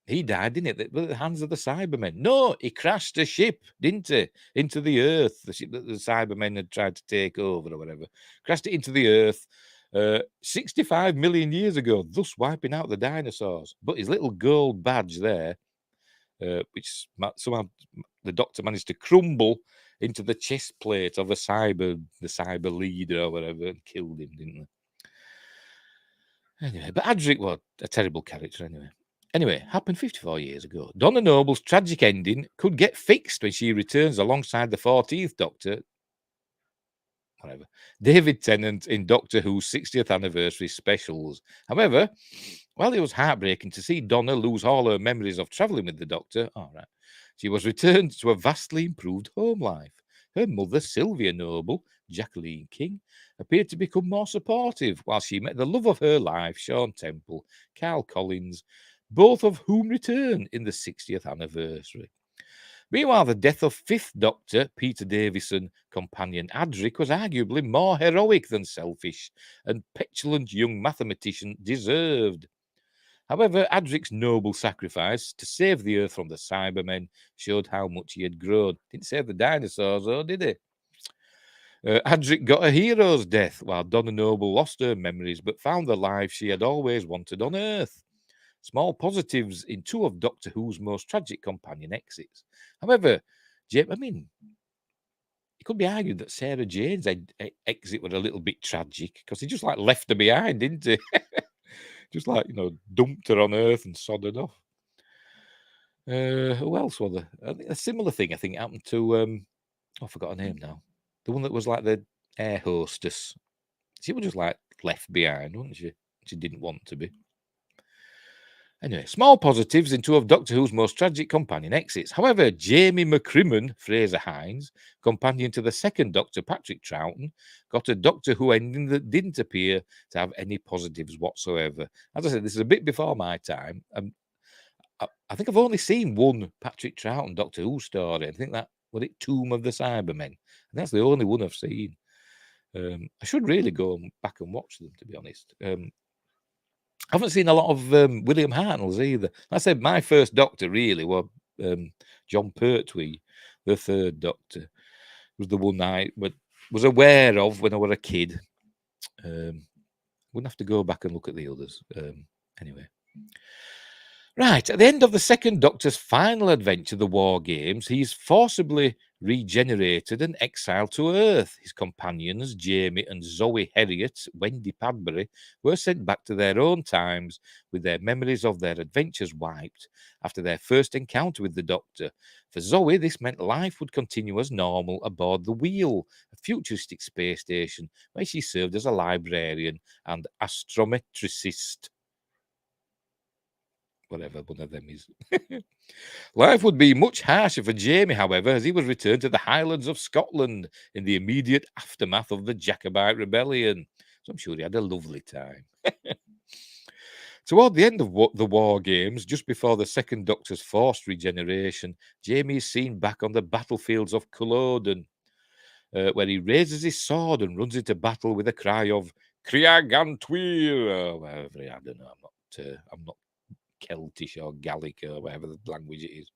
he died, didn't it? At the hands of the Cybermen. No, he crashed a ship, didn't he? Into the Earth. The ship that the Cybermen had tried to take over or whatever. Crashed it into the Earth 65 million years ago, thus wiping out the dinosaurs. But his little gold badge there, which somehow the Doctor managed to crumble into the chest plate of the cyber leader or whatever, and killed him, didn't they? Anyway, but Adric was a terrible character anyway. Anyway, happened 54 years ago. Donna Noble's tragic ending could get fixed when she returns alongside the 14th Doctor, whatever, David Tennant in Doctor Who's 60th anniversary specials. However, while it was heartbreaking to see Donna lose all her memories of travelling with the Doctor, she was returned to a vastly improved home life. Her mother, Sylvia Noble, Jacqueline King, appeared to become more supportive while she met the love of her life, Sean Temple, Carl Collins, both of whom returned in the 60th anniversary. Meanwhile, the death of 5th Doctor, Peter Davison, companion Adric, was arguably more heroic than selfish and petulant young mathematician deserved. However, Adric's noble sacrifice to save the Earth from the Cybermen showed how much he had grown. Didn't save the dinosaurs, though, did he? Adric got a hero's death, while Donna Noble lost her memories but found the life she had always wanted on Earth. Small positives in two of Doctor Who's most tragic companion exits. However, I mean, it could be argued that Sarah Jane's exit were a little bit tragic because he just like left her behind, didn't he? Just like, dumped her on Earth and sodded off. Who else was there? I think a similar thing, I think, happened to I forgot her name now. The one that was like the air hostess. She was just like left behind, wasn't she? She didn't want to be. Anyway, small positives in two of Doctor Who's most tragic companion exits. However, Jamie McCrimmon, Fraser Hines, companion to the second Doctor, Patrick Troughton, got a Doctor Who ending that didn't appear to have any positives whatsoever. As I said, this is a bit before my time. I think I've only seen one Patrick Troughton Doctor Who story. I think that was it, Tomb of the Cybermen. And that's the only one I've seen. I should really go back and watch them, to be honest. I haven't seen a lot of William Hartnell's either. Like I said, my first Doctor really was John Pertwee, the third Doctor. Was the one I was aware of when I was a kid. Wouldn't have to go back and look at the others. Anyway. Right, at the end of the second Doctor's final adventure, the War Games, he's forcibly regenerated and exiled to Earth. His companions, Jamie and Zoe Herriot, Wendy Padbury, were sent back to their own times with their memories of their adventures wiped after their first encounter with the Doctor. For Zoe, this meant life would continue as normal aboard the Wheel, a futuristic space station where she served as a librarian and astrometricist. Whatever one of them is. Life would be much harsher for Jamie, however, as he was returned to the Highlands of Scotland in the immediate aftermath of the Jacobite Rebellion. So I'm sure he had a lovely time. Toward the end of the War Games, just before the second Doctor's forced regeneration, Jamie is seen back on the battlefields of Culloden, where he raises his sword and runs into battle with a cry of Criag Antweer, or whatever. I don't know. I'm not Celtish or Gallic or whatever the language it is.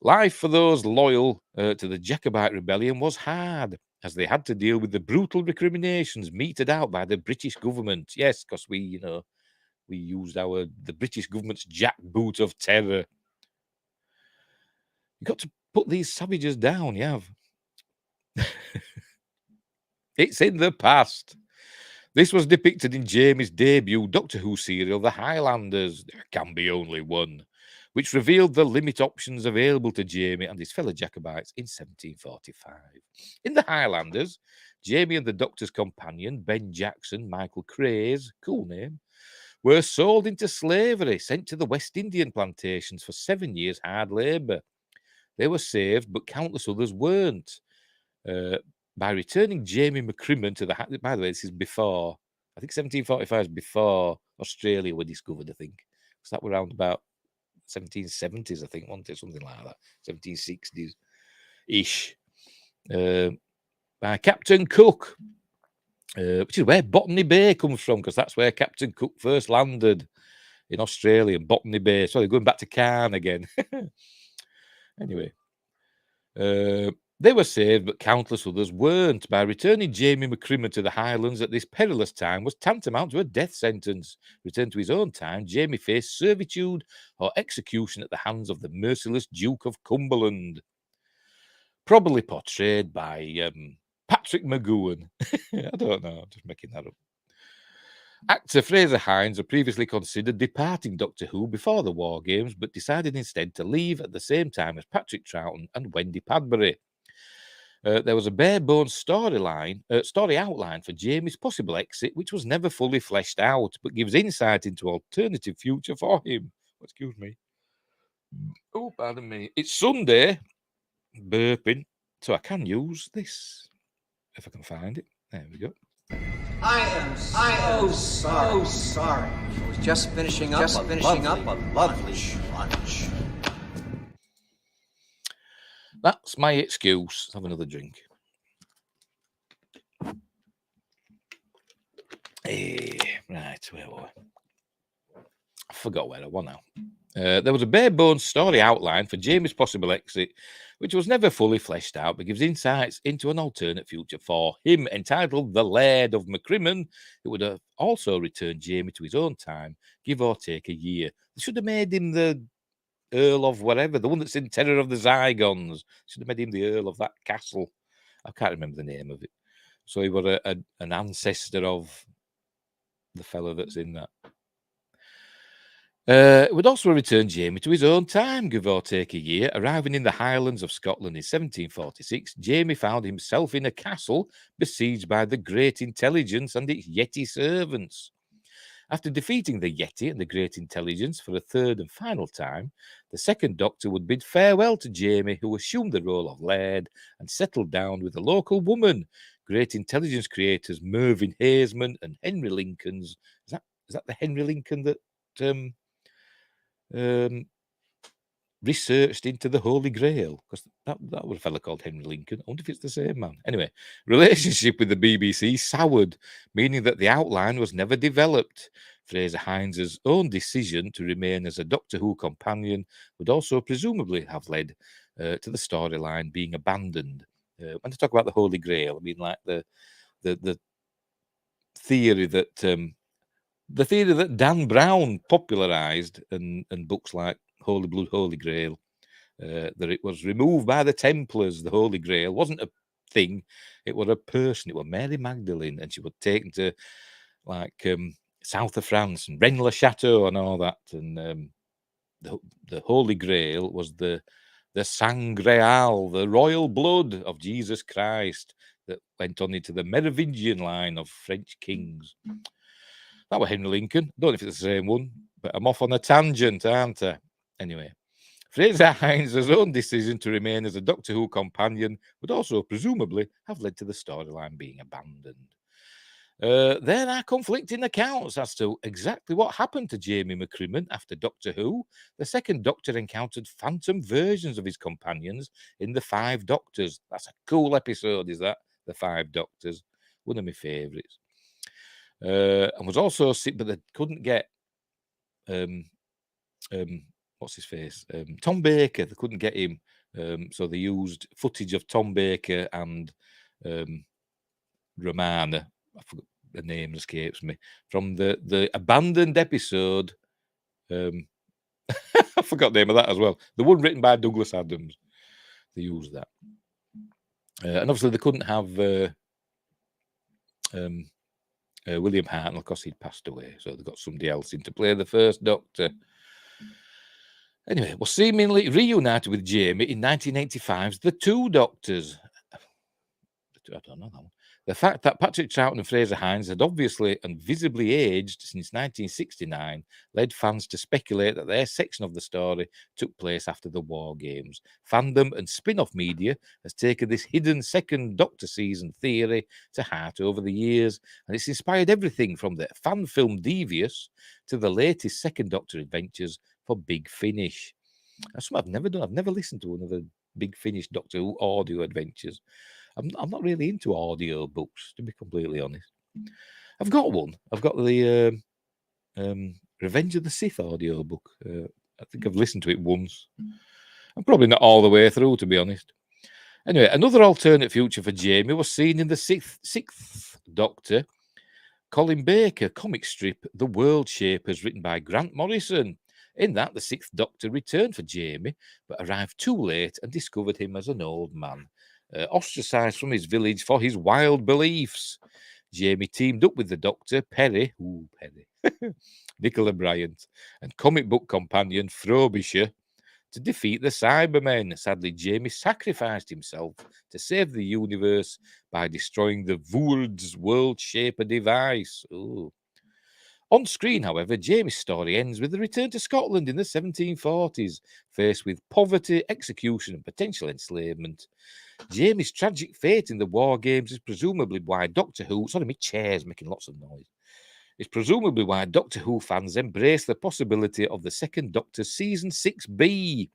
Life for those loyal to the Jacobite Rebellion was hard, as they had to deal with the brutal recriminations meted out by the British government. Yes, because we used the British government's jackboot of terror. You've got to put these savages down, you have. It's in the past. This was depicted in Jamie's debut Doctor Who serial, The Highlanders, There Can Be Only One, which revealed the limit options available to Jamie and his fellow Jacobites in 1745. In The Highlanders, Jamie and the Doctor's companion, Ben Jackson, Michael Craze, cool name, were sold into slavery, sent to the West Indian plantations for 7 years hard labour. They were saved, but countless others weren't. By returning Jamie McCrimmon to the... By the way, this is before... I think 1745 is before Australia were discovered, I think. So that were around about 1770s, I think, wasn't it? Something like that. 1760s-ish. By Captain Cook, which is where Botany Bay comes from, because that's where Captain Cook first landed in Australia, Botany Bay. Sorry, going back to Cairn again. Anyway. They were saved, but countless others weren't. By returning Jamie McCrimmon to the Highlands at this perilous time was tantamount to a death sentence. Returned to his own time, Jamie faced servitude or execution at the hands of the merciless Duke of Cumberland. Probably portrayed by Patrick McGowan. I don't know, I'm just making that up. Actor Fraser Hines had previously considered departing Doctor Who before the War Games, but decided instead to leave at the same time as Patrick Troughton and Wendy Padbury. There was a bare-bones story outline for Jamie's possible exit, which was never fully fleshed out, but gives insight into alternative future for him. Excuse me. Oh, pardon me. It's Sunday. Burping. So I can use this, if I can find it. There we go. I am so sorry. I was just finishing up a lovely lunch. That's my excuse. Let's have another drink. Hey, right, where were we? I forgot where I was now. There was a bare-bones story outline for Jamie's possible exit, which was never fully fleshed out, but gives insights into an alternate future for him, entitled The Laird of McCrimmon, who would have also returned Jamie to his own time, give or take a year. They should have made him the Earl of whatever, the one that's in Terror of the Zygons. Should have made him the Earl of that castle. I can't remember the name of it. So he was an ancestor of the fellow that's in that. It would also return Jamie to his own time, give or take a year. Arriving in the Highlands of Scotland in 1746, Jamie found himself in a castle besieged by the Great Intelligence and its Yeti servants. After defeating the Yeti and the Great Intelligence for a third and final time, the second Doctor would bid farewell to Jamie, who assumed the role of Laird and settled down with a local woman. Great Intelligence creators Mervyn Haseman and Henry Lincoln's. Is that the Henry Lincoln that researched into the Holy Grail? Because that was a fella called Henry Lincoln. I wonder if it's the same man. Anyway, relationship with the BBC soured, meaning that the outline was never developed. Fraser Hines' own decision to remain as a Doctor Who companion would also presumably have led to the storyline being abandoned. When I talk about the Holy Grail, I mean like the theory that Dan Brown popularized and books like Holy Blood, Holy Grail, that it was removed by the Templars. The Holy Grail wasn't a thing; it was a person. It was Mary Magdalene, and she was taken to like south of France and Rennes-le-Château and all that. And the Holy Grail was the Sangreal, the royal blood of Jesus Christ that went on into the Merovingian line of French kings. That was Henry Lincoln. Don't know if it's the same one, but I'm off on a tangent, aren't I? Anyway, Fraser Hines' own decision to remain as a Doctor Who companion would also presumably have led to the storyline being abandoned. There are conflicting accounts as to exactly what happened to Jamie McCrimmon after Doctor Who. The second Doctor encountered phantom versions of his companions in The Five Doctors. That's a cool episode, is that? The Five Doctors. One of my favourites. And was also sick, but they couldn't get what's his face? Tom Baker. They couldn't get him, so they used footage of Tom Baker and Romana. I forgot the name escapes me from the abandoned episode. I forgot the name of that as well. The one written by Douglas Adams. They used that, and obviously they couldn't have William Hartnell because he'd passed away, so they got somebody else in to play the first Doctor. Anyway, was seemingly reunited with Jamie in 1985's The Two Doctors. I don't know that one. The fact that Patrick Troughton and Fraser Hines had obviously and visibly aged since 1969 led fans to speculate that their section of the story took place after the War Games. Fandom and spin-off media has taken this hidden second Doctor season theory to heart over the years, and it's inspired everything from the fan film Devious to the latest second Doctor adventures for Big Finish. That's something I've never done. I've never listened to one of the Big Finish Doctor Who audio adventures. I'm not really into audio books, to be completely honest. I've got one. I've got the Revenge of the Sith audio book. I think I've listened to it once. I'm probably not all the way through, to be honest. Anyway, another alternate future for Jamie was seen in the sixth Doctor, Colin Baker comic strip, The World Shapers, written by Grant Morrison. In that, the sixth Doctor returned for Jamie, but arrived too late and discovered him as an old man. Ostracized from his village for his wild beliefs. Jamie teamed up with the Doctor, Perry, Nicola Bryant, and comic book companion Frobisher to defeat the Cybermen. Sadly, Jamie sacrificed himself to save the universe by destroying the Voord's World Shaper device. Ooh. On screen, however, Jamie's story ends with the return to Scotland in the 1740s, faced with poverty, execution, and potential enslavement. Jamie's tragic fate in the War Games is presumably why Doctor Who... Sorry, my chair's making lots of noise. It's presumably why Doctor Who fans embrace the possibility of the second Doctor's Season 6B.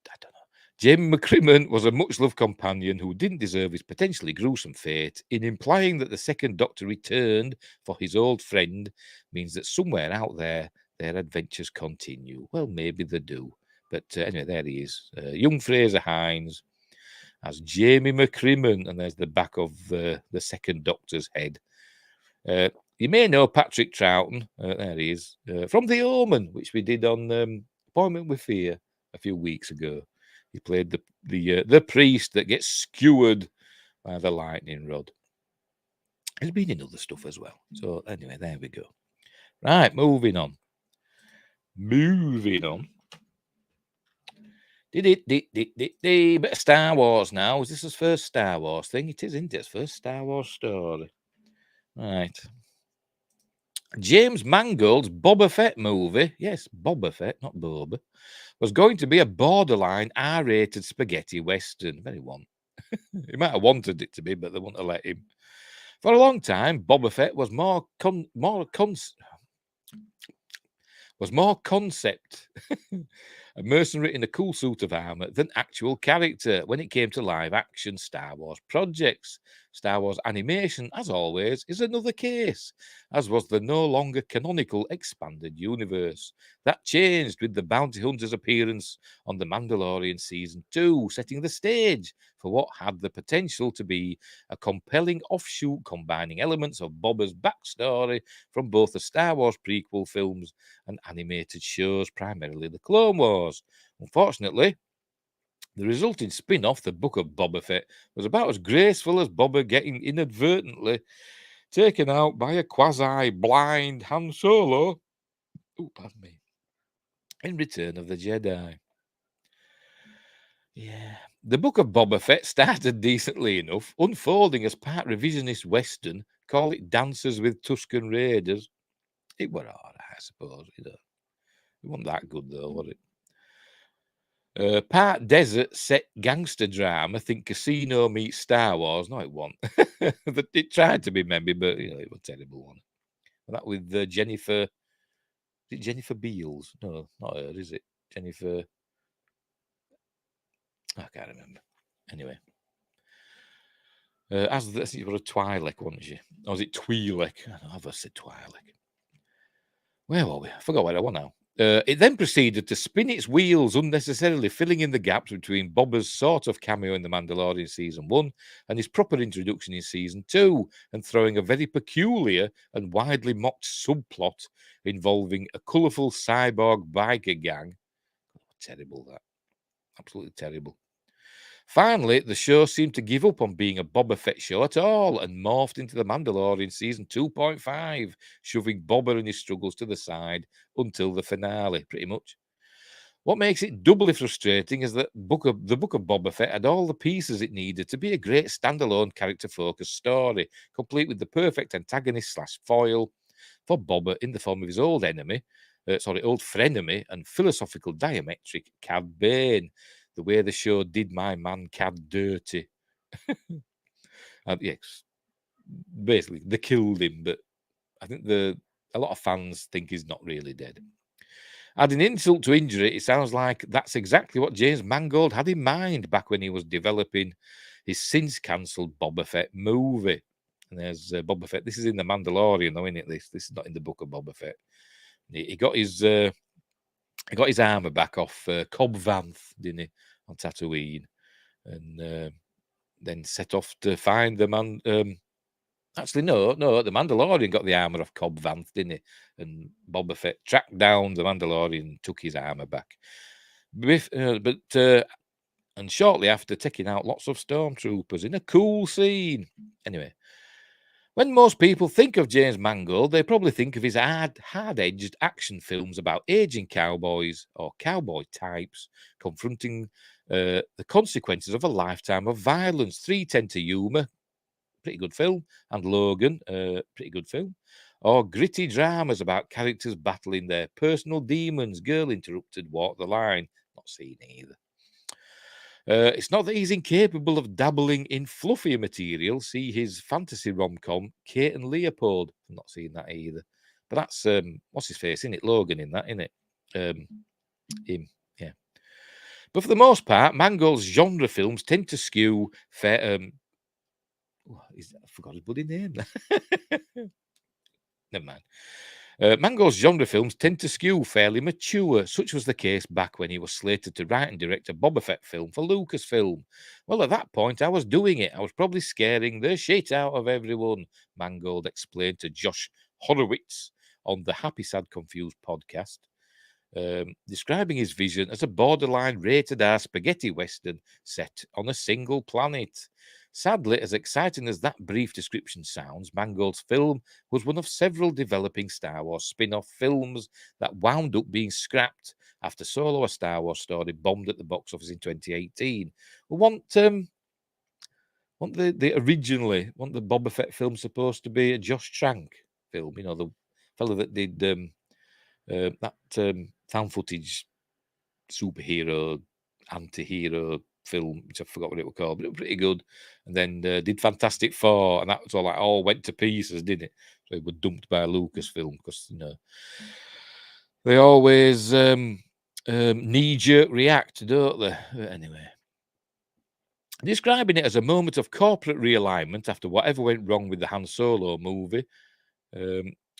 I don't know. Jamie McCrimmon was a much-loved companion who didn't deserve his potentially gruesome fate. In implying that the second Doctor returned for his old friend means that somewhere out there their adventures continue. Well, maybe they do. But anyway, there he is. Young Fraser Hines as Jamie McCrimmon, and there's the back of the second Doctor's head. You may know Patrick Troughton, there he is, from The Omen, which we did on Appointment with Fear a few weeks ago. He played the priest that gets skewered by the lightning rod. He's been in other stuff as well. So anyway, there we go. Right, moving on. Bit of Star Wars now. Is this his first Star Wars thing? It is, isn't it? It's first Star Wars story. Right. James Mangold's Boba Fett movie, yes, Boba Fett, not Boba, was going to be a borderline R-rated spaghetti western. Very one. He might have wanted it to be, but they wouldn't have let him. For a long time, Boba Fett was more concept, a mercenary in a cool suit of armor, than actual character when it came to live action Star Wars projects. Star Wars animation, as always, is another case, as was the no longer canonical expanded universe. That changed with the Bounty Hunter's appearance on The Mandalorian Season 2, setting the stage for what had the potential to be a compelling offshoot combining elements of Boba's backstory from both the Star Wars prequel films and animated shows, primarily the Clone Wars. Unfortunately, the resulting spin-off, The Book of Boba Fett, was about as graceful as Boba getting inadvertently taken out by a quasi-blind Han Solo, pardon me, in Return of the Jedi. Yeah. The Book of Boba Fett started decently enough, unfolding as part revisionist Western, call it Dancers with Tusken Raiders. It were all right, I suppose. It wasn't that good, though, was it? Part desert set gangster drama, think Casino meets Star Wars. No, it wasn't. It tried to be maybe, but it was a terrible one. That with Jennifer. Is it Jennifer Beals? No, not her, is it? Jennifer. I can't remember. Anyway. As this, you were a Twi'lek, wasn't she? Or was it Twi'lek? I don't know, I've said Twi'lek. Where were we? I forgot where I was now. It then proceeded to spin its wheels unnecessarily, filling in the gaps between Boba's sort of cameo in The Mandalorian Season 1 and his proper introduction in Season 2, and throwing a very peculiar and widely mocked subplot involving a colourful cyborg biker gang. Terrible, that. Absolutely terrible. Finally, the show seemed to give up on being a Boba Fett show at all and morphed into The Mandalorian Season 2.5, shoving Boba and his struggles to the side until the finale, pretty much. What makes it doubly frustrating is that the Book of Boba Fett had all the pieces it needed to be a great standalone character-focused story, complete with the perfect antagonist/foil for Boba in the form of his old frenemy and philosophical diametric Cad Bane. The way the show did my man Cad dirty. Yes, basically, they killed him, but I think a lot of fans think he's not really dead. Adding insult to injury, it sounds like that's exactly what James Mangold had in mind back when he was developing his since-cancelled Boba Fett movie. And there's Boba Fett. This is in The Mandalorian, though, isn't it? This is not in the Book of Boba Fett. He got his armor back off Cobb Vanth, didn't he, on Tatooine, and then set off to find the man. Actually, no, the Mandalorian got the armor off Cobb Vanth, didn't he? And Boba Fett tracked down the Mandalorian and took his armor back. And shortly after, taking out lots of stormtroopers in a cool scene. Anyway, when most people think of James Mangold, they probably think of his hard-edged action films about aging cowboys or cowboy types confronting the consequences of a lifetime of violence. 3:10 to Yuma, pretty good film, and Logan, pretty good film. Or gritty dramas about characters battling their personal demons. Girl Interrupted, Walk the Line. Not seen either. It's not that he's incapable of dabbling in fluffier material. See his fantasy rom-com, Kate and Leopold. I'm not seeing that either. But that's, what's his face, isn't it? Logan in that, isn't it? Him, yeah. But for the most part, Mangold's genre films tend to skew I forgot his bloody name. Never mind. Mangold's genre films tend to skew fairly mature. Such was the case back when he was slated to write and direct a Boba Fett film for Lucasfilm. Well, at that point, I was doing it. I was probably scaring the shit out of everyone, Mangold explained to Josh Horowitz on the Happy Sad Confused podcast, describing his vision as a borderline rated R spaghetti western set on a single planet. Sadly, as exciting as that brief description sounds, Mangold's film was one of several developing Star Wars spin-off films that wound up being scrapped after Solo: A Star Wars Story bombed at the box office in 2018. We want the Boba Fett film supposed to be a Josh Trank film, you know, the fellow that did found footage superhero, anti-hero film, which I forgot what it was called, but it was pretty good. And then did Fantastic Four, and that was all went to pieces, didn't it? So it was dumped by Lucasfilm because, you know, they always knee-jerk react, don't they? But anyway, describing it as a moment of corporate realignment after whatever went wrong with the Han Solo movie,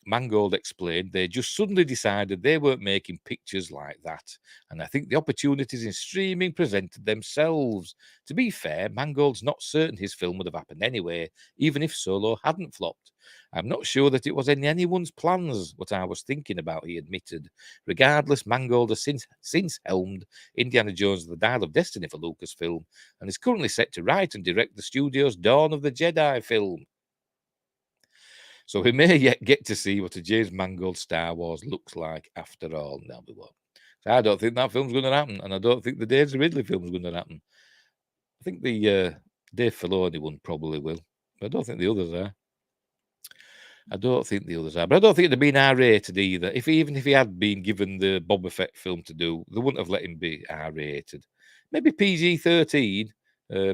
Mangold explained they just suddenly decided they weren't making pictures like that, and I think the opportunities in streaming presented themselves. To be fair, Mangold's not certain his film would have happened anyway, even if Solo hadn't flopped. I'm not sure that it was in anyone's plans what I was thinking about, he admitted. Regardless, Mangold has since helmed Indiana Jones and the Dial of Destiny for Lucasfilm, and is currently set to write and direct the studio's Dawn of the Jedi film. So we may yet get to see what a James Mangold Star Wars looks like after all. Now we won't. So I don't think that film's going to happen, and I don't think the Daisy Ridley film's going to happen. I think the Dave Filoni one probably will, but I don't think the others are. But I don't think it'd have been R-rated either. Even if he had been given the Boba Fett film to do, they wouldn't have let him be R-rated. Maybe PG-13,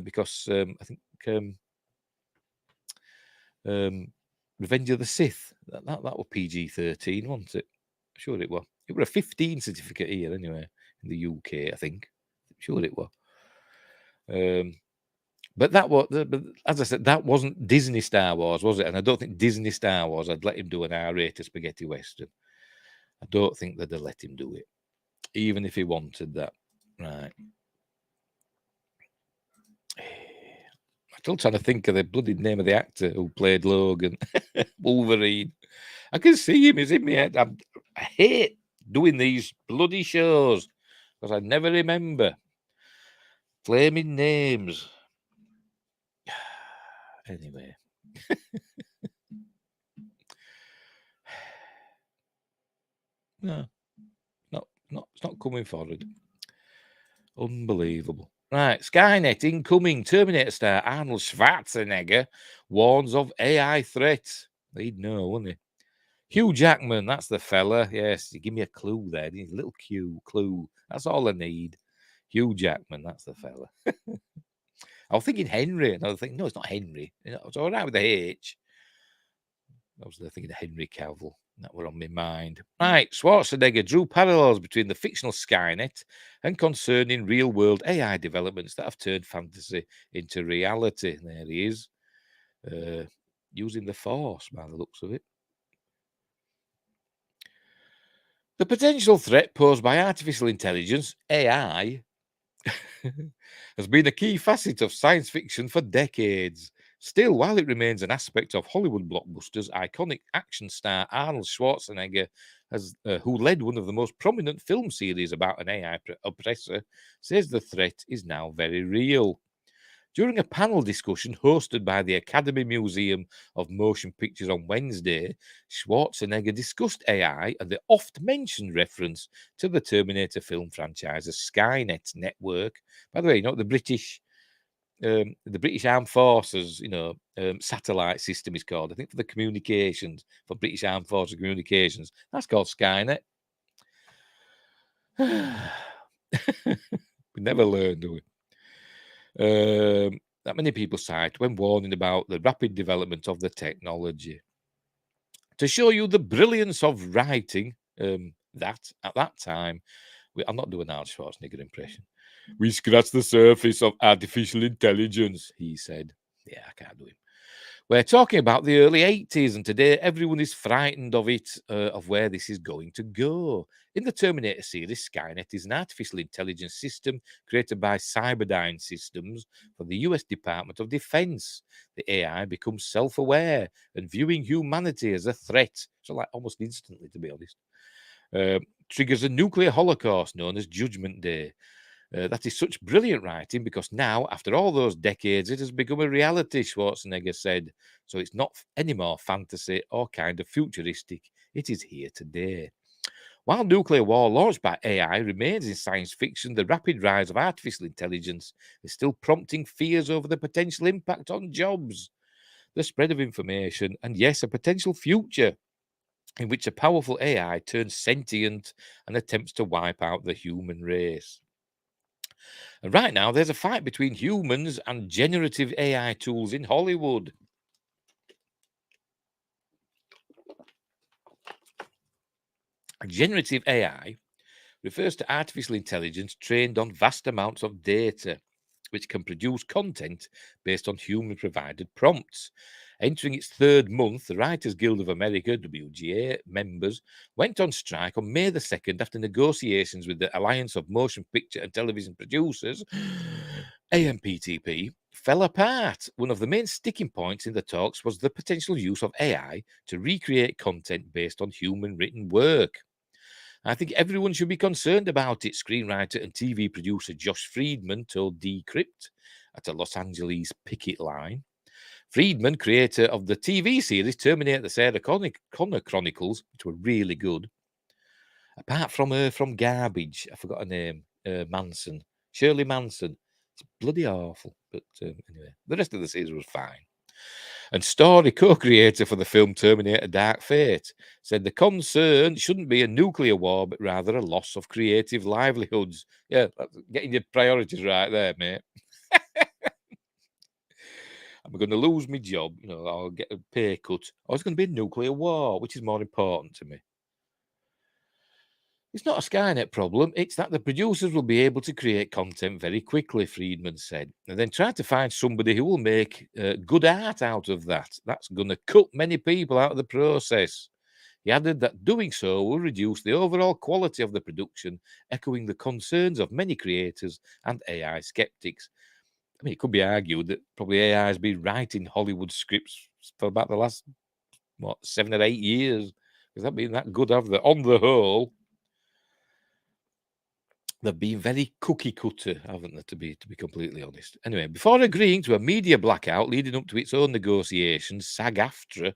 because I think Revenge of the Sith, that was PG-13, wasn't it? Sure it was. It was a 15 certificate here anyway in the UK, I think. Sure it was. But as I said, that wasn't Disney Star Wars, was it? And I don't think Disney Star Wars I'd let him do an R-rated spaghetti western. I don't think they'd have let him do it, even if he wanted that. Right. I'm still trying to think of the bloody name of the actor who played Logan, Wolverine. I can see him. He's in my head. I hate doing these bloody shows because I never remember flaming names. Anyway. No, it's not coming forward. Unbelievable. Right, Skynet incoming. Terminator star Arnold Schwarzenegger warns of AI threat. He'd know, wouldn't he? Hugh Jackman, that's the fella. Yes, you give me a clue there. A little clue. That's all I need. Hugh Jackman, that's the fella. I was thinking Henry, and I was thinking, no, it's not Henry. You know, it's all right with the H. I was thinking of Henry Cavill. That were on my mind. Right, Schwarzenegger drew parallels between the fictional Skynet and concerning real-world AI developments that have turned fantasy into reality. There he is, using the Force by the looks of it. The potential threat posed by artificial intelligence, AI, has been a key facet of science fiction for decades. Still, while it remains an aspect of Hollywood blockbusters, iconic action star Arnold Schwarzenegger, who led one of the most prominent film series about an AI oppressor, says the threat is now very real. During a panel discussion hosted by the Academy Museum of Motion Pictures on Wednesday, Schwarzenegger discussed AI and the oft-mentioned reference to the Terminator film franchise's Skynet network. By the way, you know, the British Armed Forces, satellite system is called. I think for the communications, for British Armed Forces communications, that's called Skynet. We never learn, do we? That many people cite when warning about the rapid development of the technology. To show you the brilliance of writing, that at that time, I'm not doing Arnold Schwarzenegger impression. We scratched the surface of artificial intelligence, he said. Yeah, I can't do him. We're talking about the early 80s, and today everyone is frightened of it, of where this is going to go. In the Terminator series, Skynet is an artificial intelligence system created by Cyberdyne Systems for the US Department of Defense. The AI becomes self-aware and viewing humanity as a threat, so like almost instantly, to be honest. Triggers a nuclear holocaust known as Judgment Day. That is such brilliant writing because now, after all those decades, it has become a reality, Schwarzenegger said. So it's not anymore fantasy or kind of futuristic. It is here today. While nuclear war launched by AI remains in science fiction, the rapid rise of artificial intelligence is still prompting fears over the potential impact on jobs, the spread of information, and yes, a potential future in which a powerful AI turns sentient and attempts to wipe out the human race. And right now, there's a fight between humans and generative AI tools in Hollywood. Generative AI refers to artificial intelligence trained on vast amounts of data, which can produce content based on human-provided prompts. Entering its third month, the Writers Guild of America, WGA, members went on strike on May the 2nd after negotiations with the Alliance of Motion Picture and Television Producers, AMPTP, fell apart. One of the main sticking points in the talks was the potential use of AI to recreate content based on human-written work. I think everyone should be concerned about it, screenwriter and TV producer Josh Friedman told Decrypt at a Los Angeles picket line. Friedman, creator of the TV series Terminator the Sarah Connor Chronicles, which were really good. Apart from her from Garbage, I forgot her name, Manson, Shirley Manson. It's bloody awful. But anyway, the rest of the series was fine. And story co-creator for the film Terminator Dark Fate said the concern shouldn't be a nuclear war, but rather a loss of creative livelihoods. Yeah, getting your priorities right there, mate. I'm going to lose my job, I'll get a pay cut, or it's going to be a nuclear war, which is more important to me. It's not a Skynet problem, it's that the producers will be able to create content very quickly, Friedman said, and then try to find somebody who will make good art out of that. That's going to cut many people out of the process. He added that doing so will reduce the overall quality of the production, echoing the concerns of many creators and AI skeptics. I mean, it could be argued that probably AI has been writing Hollywood scripts for about the last, 7 or 8 years. Because they've been that good, have they? On the whole, they've been very cookie cutter, haven't they, to be completely honest. Anyway, before agreeing to a media blackout leading up to its own negotiations, SAG-AFTRA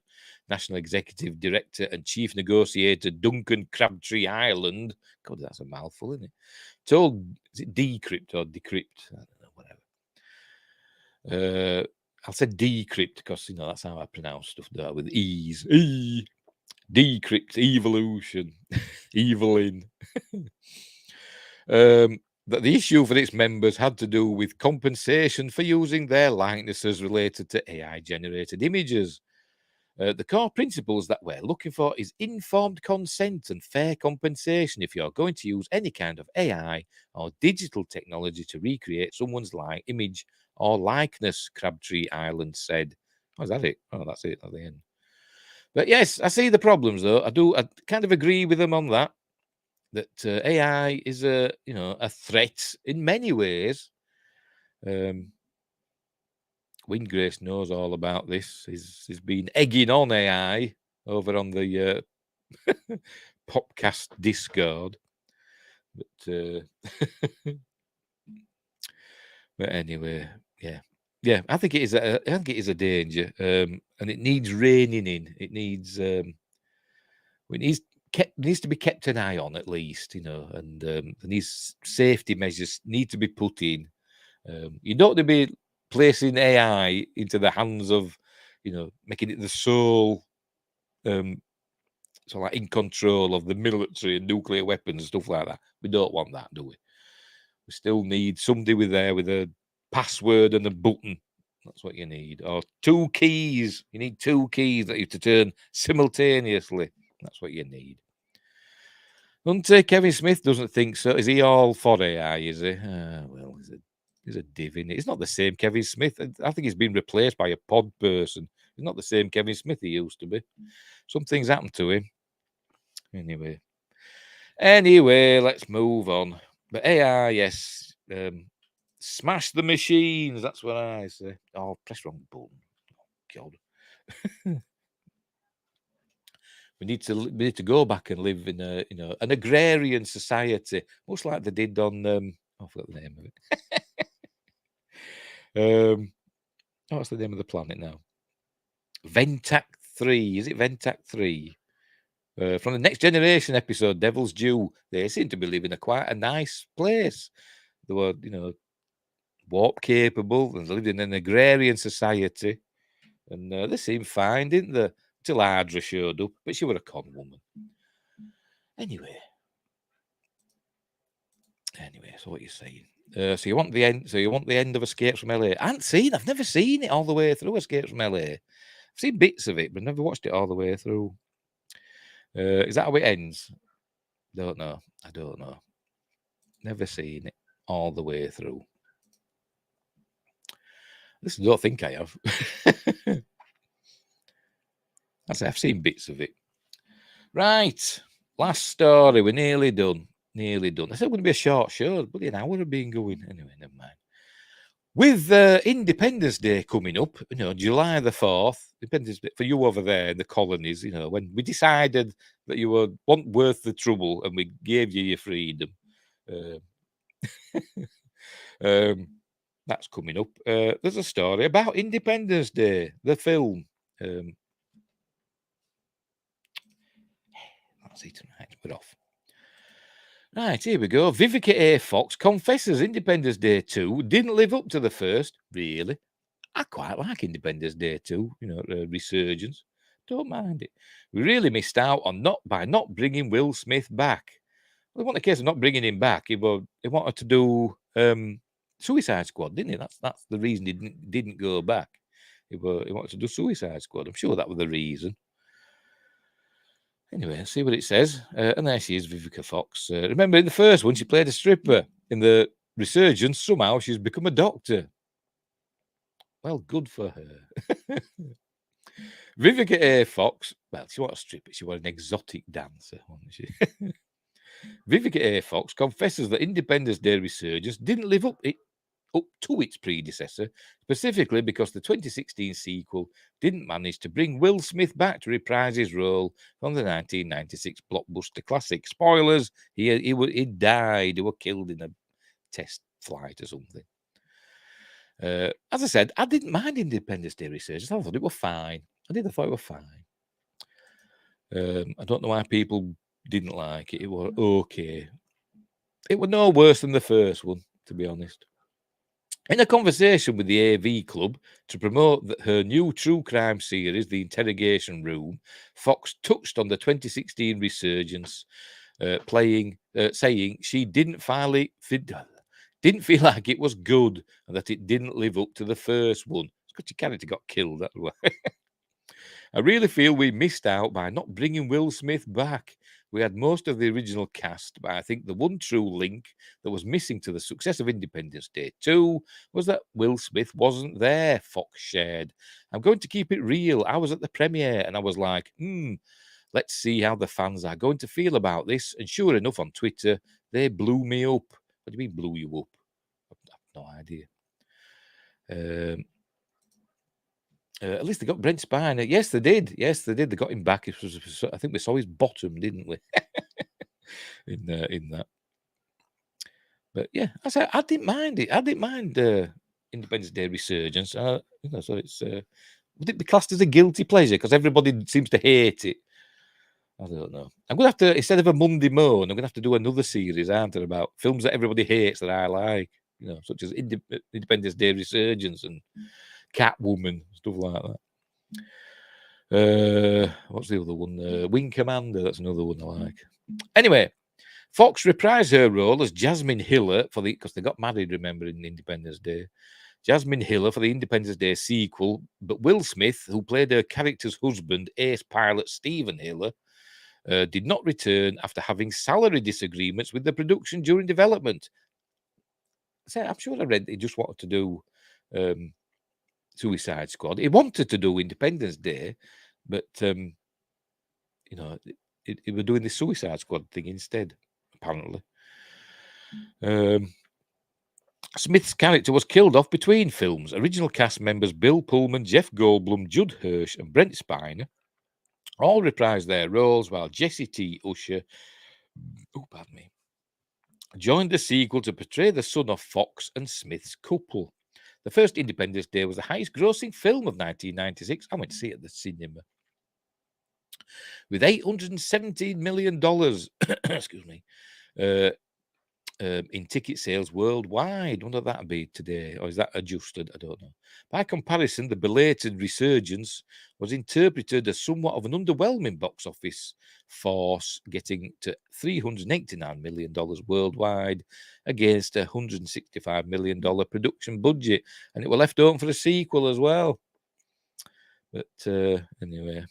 National Executive Director and Chief Negotiator Duncan Crabtree Ireland, God, that's a mouthful, isn't it? Told, is it Decrypt or Decrypt? I don't know, whatever. I'll say Decrypt because that's how I pronounce stuff with E's. Decrypt, evolution, Evelyn. That the issue for its members had to do with compensation for using their likenesses related to AI-generated images. The core principles that we're looking for is informed consent and fair compensation if you're going to use any kind of AI or digital technology to recreate someone's image or likeness, Crabtree Island said. Oh, is that it? Oh, that's it at the end. But yes, I see the problems, though. I kind of agree with them on that AI is a threat in many ways. Windgrace knows all about this. He's been egging on AI over on the Popcast Discord. But but anyway, yeah. I think it is. I think it is a danger, and it needs reining in. It needs. It needs to be kept an eye on at least, and these safety measures need to be put in. You don't want to be placing AI into the hands of, making it the sole, so like in control of the military and nuclear weapons and stuff like that. We don't want that, do we? We still need somebody with a password and a button. That's what you need. Or 2 keys. You need 2 keys that you have to turn simultaneously. That's what you need. Kevin Smith doesn't think so. Is he all for AI, is he? Well, he's a div in it. It's not the same Kevin Smith. I think he's been replaced by a pod person He's not the same Kevin Smith he used to be. Something's happened to him. Anyway, let's move on. But AI, yes. Smash the machines. That's what I say. Oh, press wrong button. Oh, God. We need to go back and live in an agrarian society, much like they did on I forgot the name of it. What's the name of the planet now? Ventac 3. Is it Ventac 3? From the Next Generation episode, Devil's Due, they seem to be living quite a nice place. They were, warp capable, and they lived in an agrarian society, and they seemed fine, didn't they? Until Ardra showed up, but she was a con woman. Anyway, so what you're saying? So you want the end? So you want the end of Escape from LA? I've never seen it all the way through. Escape from LA. I've seen bits of it, but never watched it all the way through. Is that how it ends? Don't know. I don't know. Never seen it all the way through. I don't think I have. I've seen bits of it. Right. Last story. We're nearly done. Nearly done. I said it would be a short show. Bloody an hour have been going. Anyway, never mind. With Independence Day coming up, July the 4th, Independence Day for you over there in the colonies, when we decided that you weren't worth the trouble and we gave you your freedom. That's coming up. There's a story about Independence Day, the film. That's it tonight. We're off. Right, here we go. Vivica A. Fox confesses Independence Day 2 didn't live up to the first. Really? I quite like Independence Day 2, resurgence. Don't mind it. We really missed out on not bringing Will Smith back. Well, it wasn't a case of not bringing him back. He wanted to do Suicide Squad, didn't he? That's the reason he didn't go back. He wanted to do Suicide Squad. I'm sure that was the reason. Anyway, let's see what it says. And there she is, Vivica Fox. Remember, in the first one, she played a stripper. In the resurgence, somehow she's become a doctor. Well, good for her. Vivica A. Fox, well, she wasn't a stripper. She was an exotic dancer, wasn't she? Vivica A. Fox confesses that Independence Day Resurgence didn't live up to its predecessor, specifically because the 2016 sequel didn't manage to bring Will Smith back to reprise his role from the 1996 blockbuster classic. Spoilers, he died. He was killed in a test flight or something. As I said, I didn't mind Independence Day Resurgence. I thought it was fine. I thought it was fine. I don't know why people didn't like it. It was okay. It was no worse than the first one, to be honest. In a conversation with the AV Club to promote her new true crime series, The Interrogation Room, Fox touched on the 2016 resurgence, saying she didn't feel like it was good and that it didn't live up to the first one. It's because your character got killed, that's why. I really feel we missed out by not bringing Will Smith back. We had most of the original cast, but I think the one true link that was missing to the success of Independence Day 2 was that Will Smith wasn't there, Fox shared. I'm going to keep it real. I was at the premiere and I was like, let's see how the fans are going to feel about this. And sure enough, on Twitter, they blew me up. What do you mean blew you up? I have no idea. At least they got Brent Spiner. Yes, they did. They got him back. I think we saw his bottom, didn't we? in that. But yeah, I didn't mind it. I didn't mind Independence Day Resurgence. So it's would it be classed as a guilty pleasure because everybody seems to hate it? I don't know. I'm gonna have to, instead of a Monday Moan, I'm gonna have to do another series, aren't I, about films that everybody hates that I like. Such as Independence Day Resurgence and Catwoman, stuff like that. What's the other one? Wing Commander, that's another one I like. Anyway, Fox reprised her role as Jasmine Hiller because they got married, remember, in Independence Day. Jasmine Hiller for the Independence Day sequel, but Will Smith, who played her character's husband, ace pilot Stephen Hiller, did not return after having salary disagreements with the production during development. I'm sure I read he just wanted to do Suicide Squad. He wanted to do Independence Day, but you know, he was doing the Suicide Squad thing instead, apparently. Smith's character was killed off between films. Original cast members Bill Pullman, Jeff Goldblum, Judd Hirsch, and Brent Spiner all reprised their roles, while Jesse T. Usher, joined the sequel to portray the son of Fox and Smith's couple. The first Independence Day was the highest-grossing film of 1996. I went to see it at the cinema. With $817 million, excuse me, in ticket sales worldwide. I wonder what that'd be today, or is that adjusted? I don't know. By comparison, the belated resurgence was interpreted as somewhat of an underwhelming box office force, getting to $389 million worldwide against a $165 million production budget, and it was left open for a sequel as well. But anyway,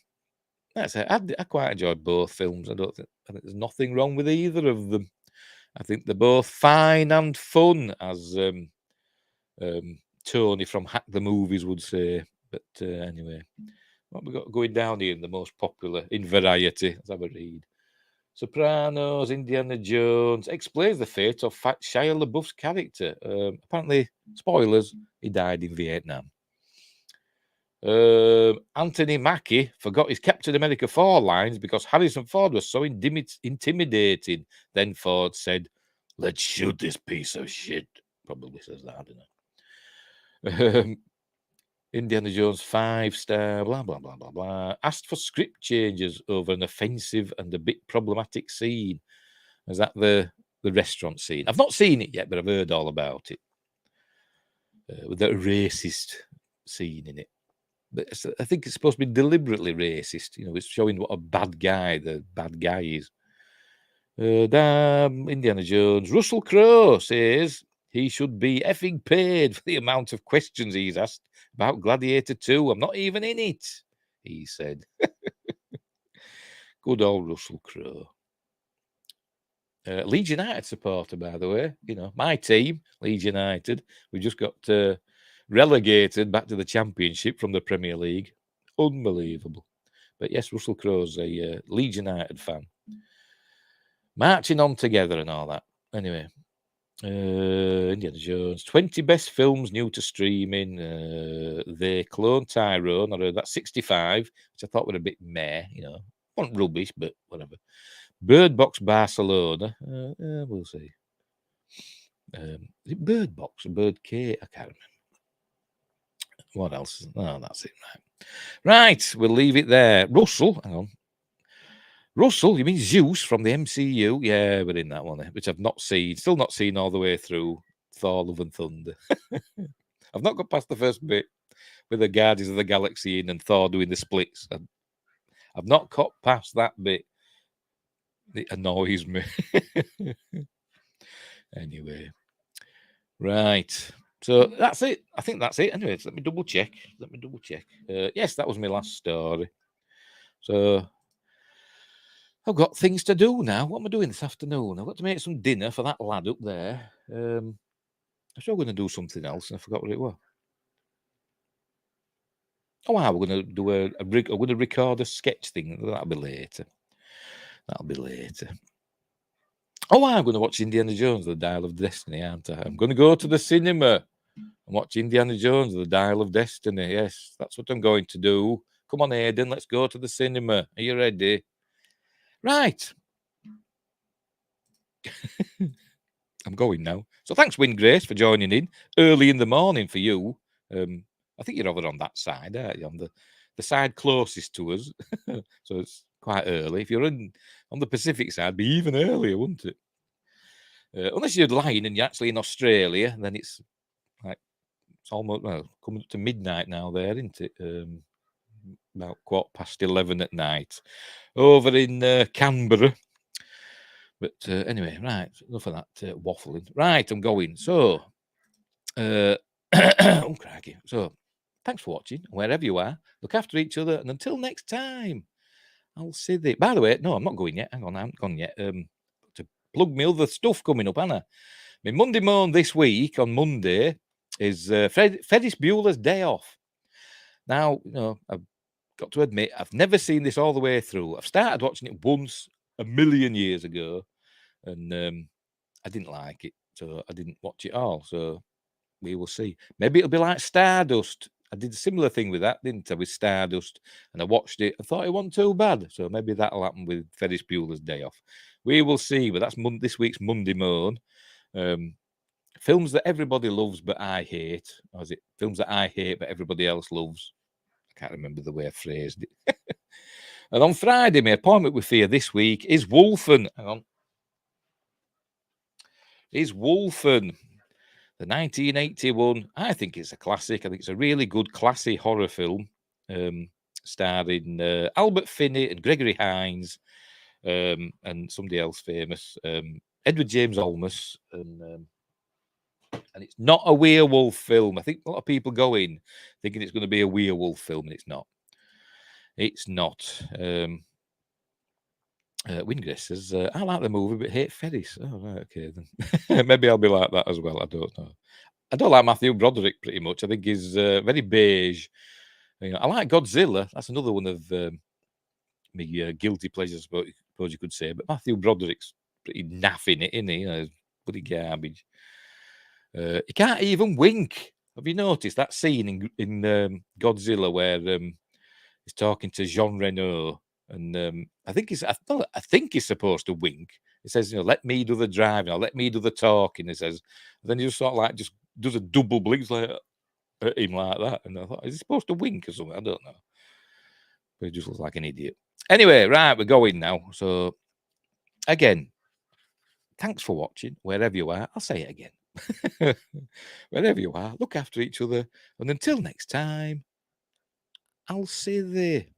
that's it. I quite enjoyed both films. I think there's nothing wrong with either of them. I think they're both fine and fun, as Tony from Hack the Movies would say. But anyway, what we got going down here in the most popular in variety? Let's have a read. Sopranos, Indiana Jones explains the fate of Fat Shia LaBeouf's character. Apparently, spoilers, he died in Vietnam. Anthony Mackie forgot his Captain America 4 lines because Harrison Ford was so intimidating. Then Ford said, "Let's shoot this piece of shit." Probably says that, I don't know. Indiana Jones 5-star, blah, blah, blah, blah, blah. Asked for script changes over an offensive and a bit problematic scene. Is that the restaurant scene? I've not seen it yet, but I've heard all about it. With that racist scene in it. But I think it's supposed to be deliberately racist. You know, it's showing what a bad guy the bad guy is. Damn, Indiana Jones. Russell Crowe says he should be effing paid for the amount of questions he's asked about Gladiator 2. I'm not even in it, he said. Good old Russell Crowe. Leeds United supporter, by the way. You know, my team, Leeds United. We just got relegated back to the Championship from the Premier League. Unbelievable. But yes, Russell Crowe's a Leeds United fan. Marching on together and all that. Anyway, Indiana Jones. 20 best films new to streaming. They Clone Tyrone. I heard that 65, which I thought were a bit meh. You know, wasn't rubbish, but whatever. Bird Box Barcelona. We'll see. Is it Bird Box or Bird K? I can't remember. What else? Oh, that's it. Right, we'll leave it there. Russell, hang on. Russell, you mean Zeus from the MCU? Yeah, we're in that one, which I've not seen. Still not seen all the way through Thor, Love and Thunder. I've not got past the first bit with the Guardians of the Galaxy in and Thor doing the splits. I've not got past that bit. It annoys me. Anyway. Right. So that's it. I think that's it. Anyway, let me double check. Yes, that was my last story. So I've got things to do now. What am I doing this afternoon? I've got to make some dinner for that lad up there. I'm sure we're going to do something else, and I forgot what it was. Oh, wow, we're going to do I'm going to record a sketch thing. That'll be later. Oh, I'm going to watch Indiana Jones, The Dial of Destiny, aren't I? I'm going to go to the cinema and watch Indiana Jones, The Dial of Destiny. Yes, that's what I'm going to do. Come on, Aidan, let's go to the cinema. Are you ready? Right. I'm going now. So thanks, Win Grace, for joining in early in the morning for you. I think you're over on that side, aren't you? On the side closest to us. So it's quite early. If you're on the Pacific side, it'd be even earlier, wouldn't it? Unless you're lying and you're actually in Australia, then it's like it's almost coming up to midnight now there, isn't it? About 11:15 at night over in Canberra. But anyway, right, enough of that waffling. Right, I'm going. So, oh crikey. So, thanks for watching. Wherever you are, look after each other, and until next time, I'll see you. By the way, no, I'm not going yet. Hang on, I haven't gone yet. To plug me other stuff coming up, Anna. My Monday morning this week on Monday is Ferris Bueller's Day Off. Now, I've got to admit, I've never seen this all the way through. I've started watching it once a million years ago, and I didn't like it, so I didn't watch it all. So we will see. Maybe it'll be like Stardust. I did a similar thing with that, didn't I, with Stardust, and I watched it and thought it wasn't too bad. So maybe that'll happen with Ferris Bueller's Day Off. We will see, but that's this week's Monday Moan. Films that everybody loves but I hate. Or is it films that I hate but everybody else loves? I can't remember the way I phrased it. And on Friday, my appointment with Fear this week is Wolfen. Hang on. Is Wolfen. The 1981. I think it's a classic. I think it's a really good, classy horror film, starring Albert Finney and Gregory Hines, and somebody else famous, Edward James Olmos, and it's not a werewolf film. I think a lot of people go in thinking it's going to be a werewolf film, and it's not. It's not. Wingris says, I like the movie, but hate Ferris. Oh, right, okay, then. Maybe I'll be like that as well. I don't know. I don't like Matthew Broderick pretty much. I think he's very beige. I like Godzilla. That's another one of me guilty pleasures, I suppose you could say. But Matthew Broderick's pretty naff in it, isn't he? He's bloody garbage. He can't even wink. Have you noticed that scene in Godzilla where he's talking to Jean Reno, and I think he's supposed to wink. He says, let me do the driving, or let me do the talking. He says, and then he just sort of like just does a double blink like at him like that. And I thought, is he supposed to wink or something? I don't know. But he just looks like an idiot. Anyway, right, we're going now. So again, thanks for watching wherever you are. I'll say it again. Wherever you are, look after each other. And until next time, I'll see thee.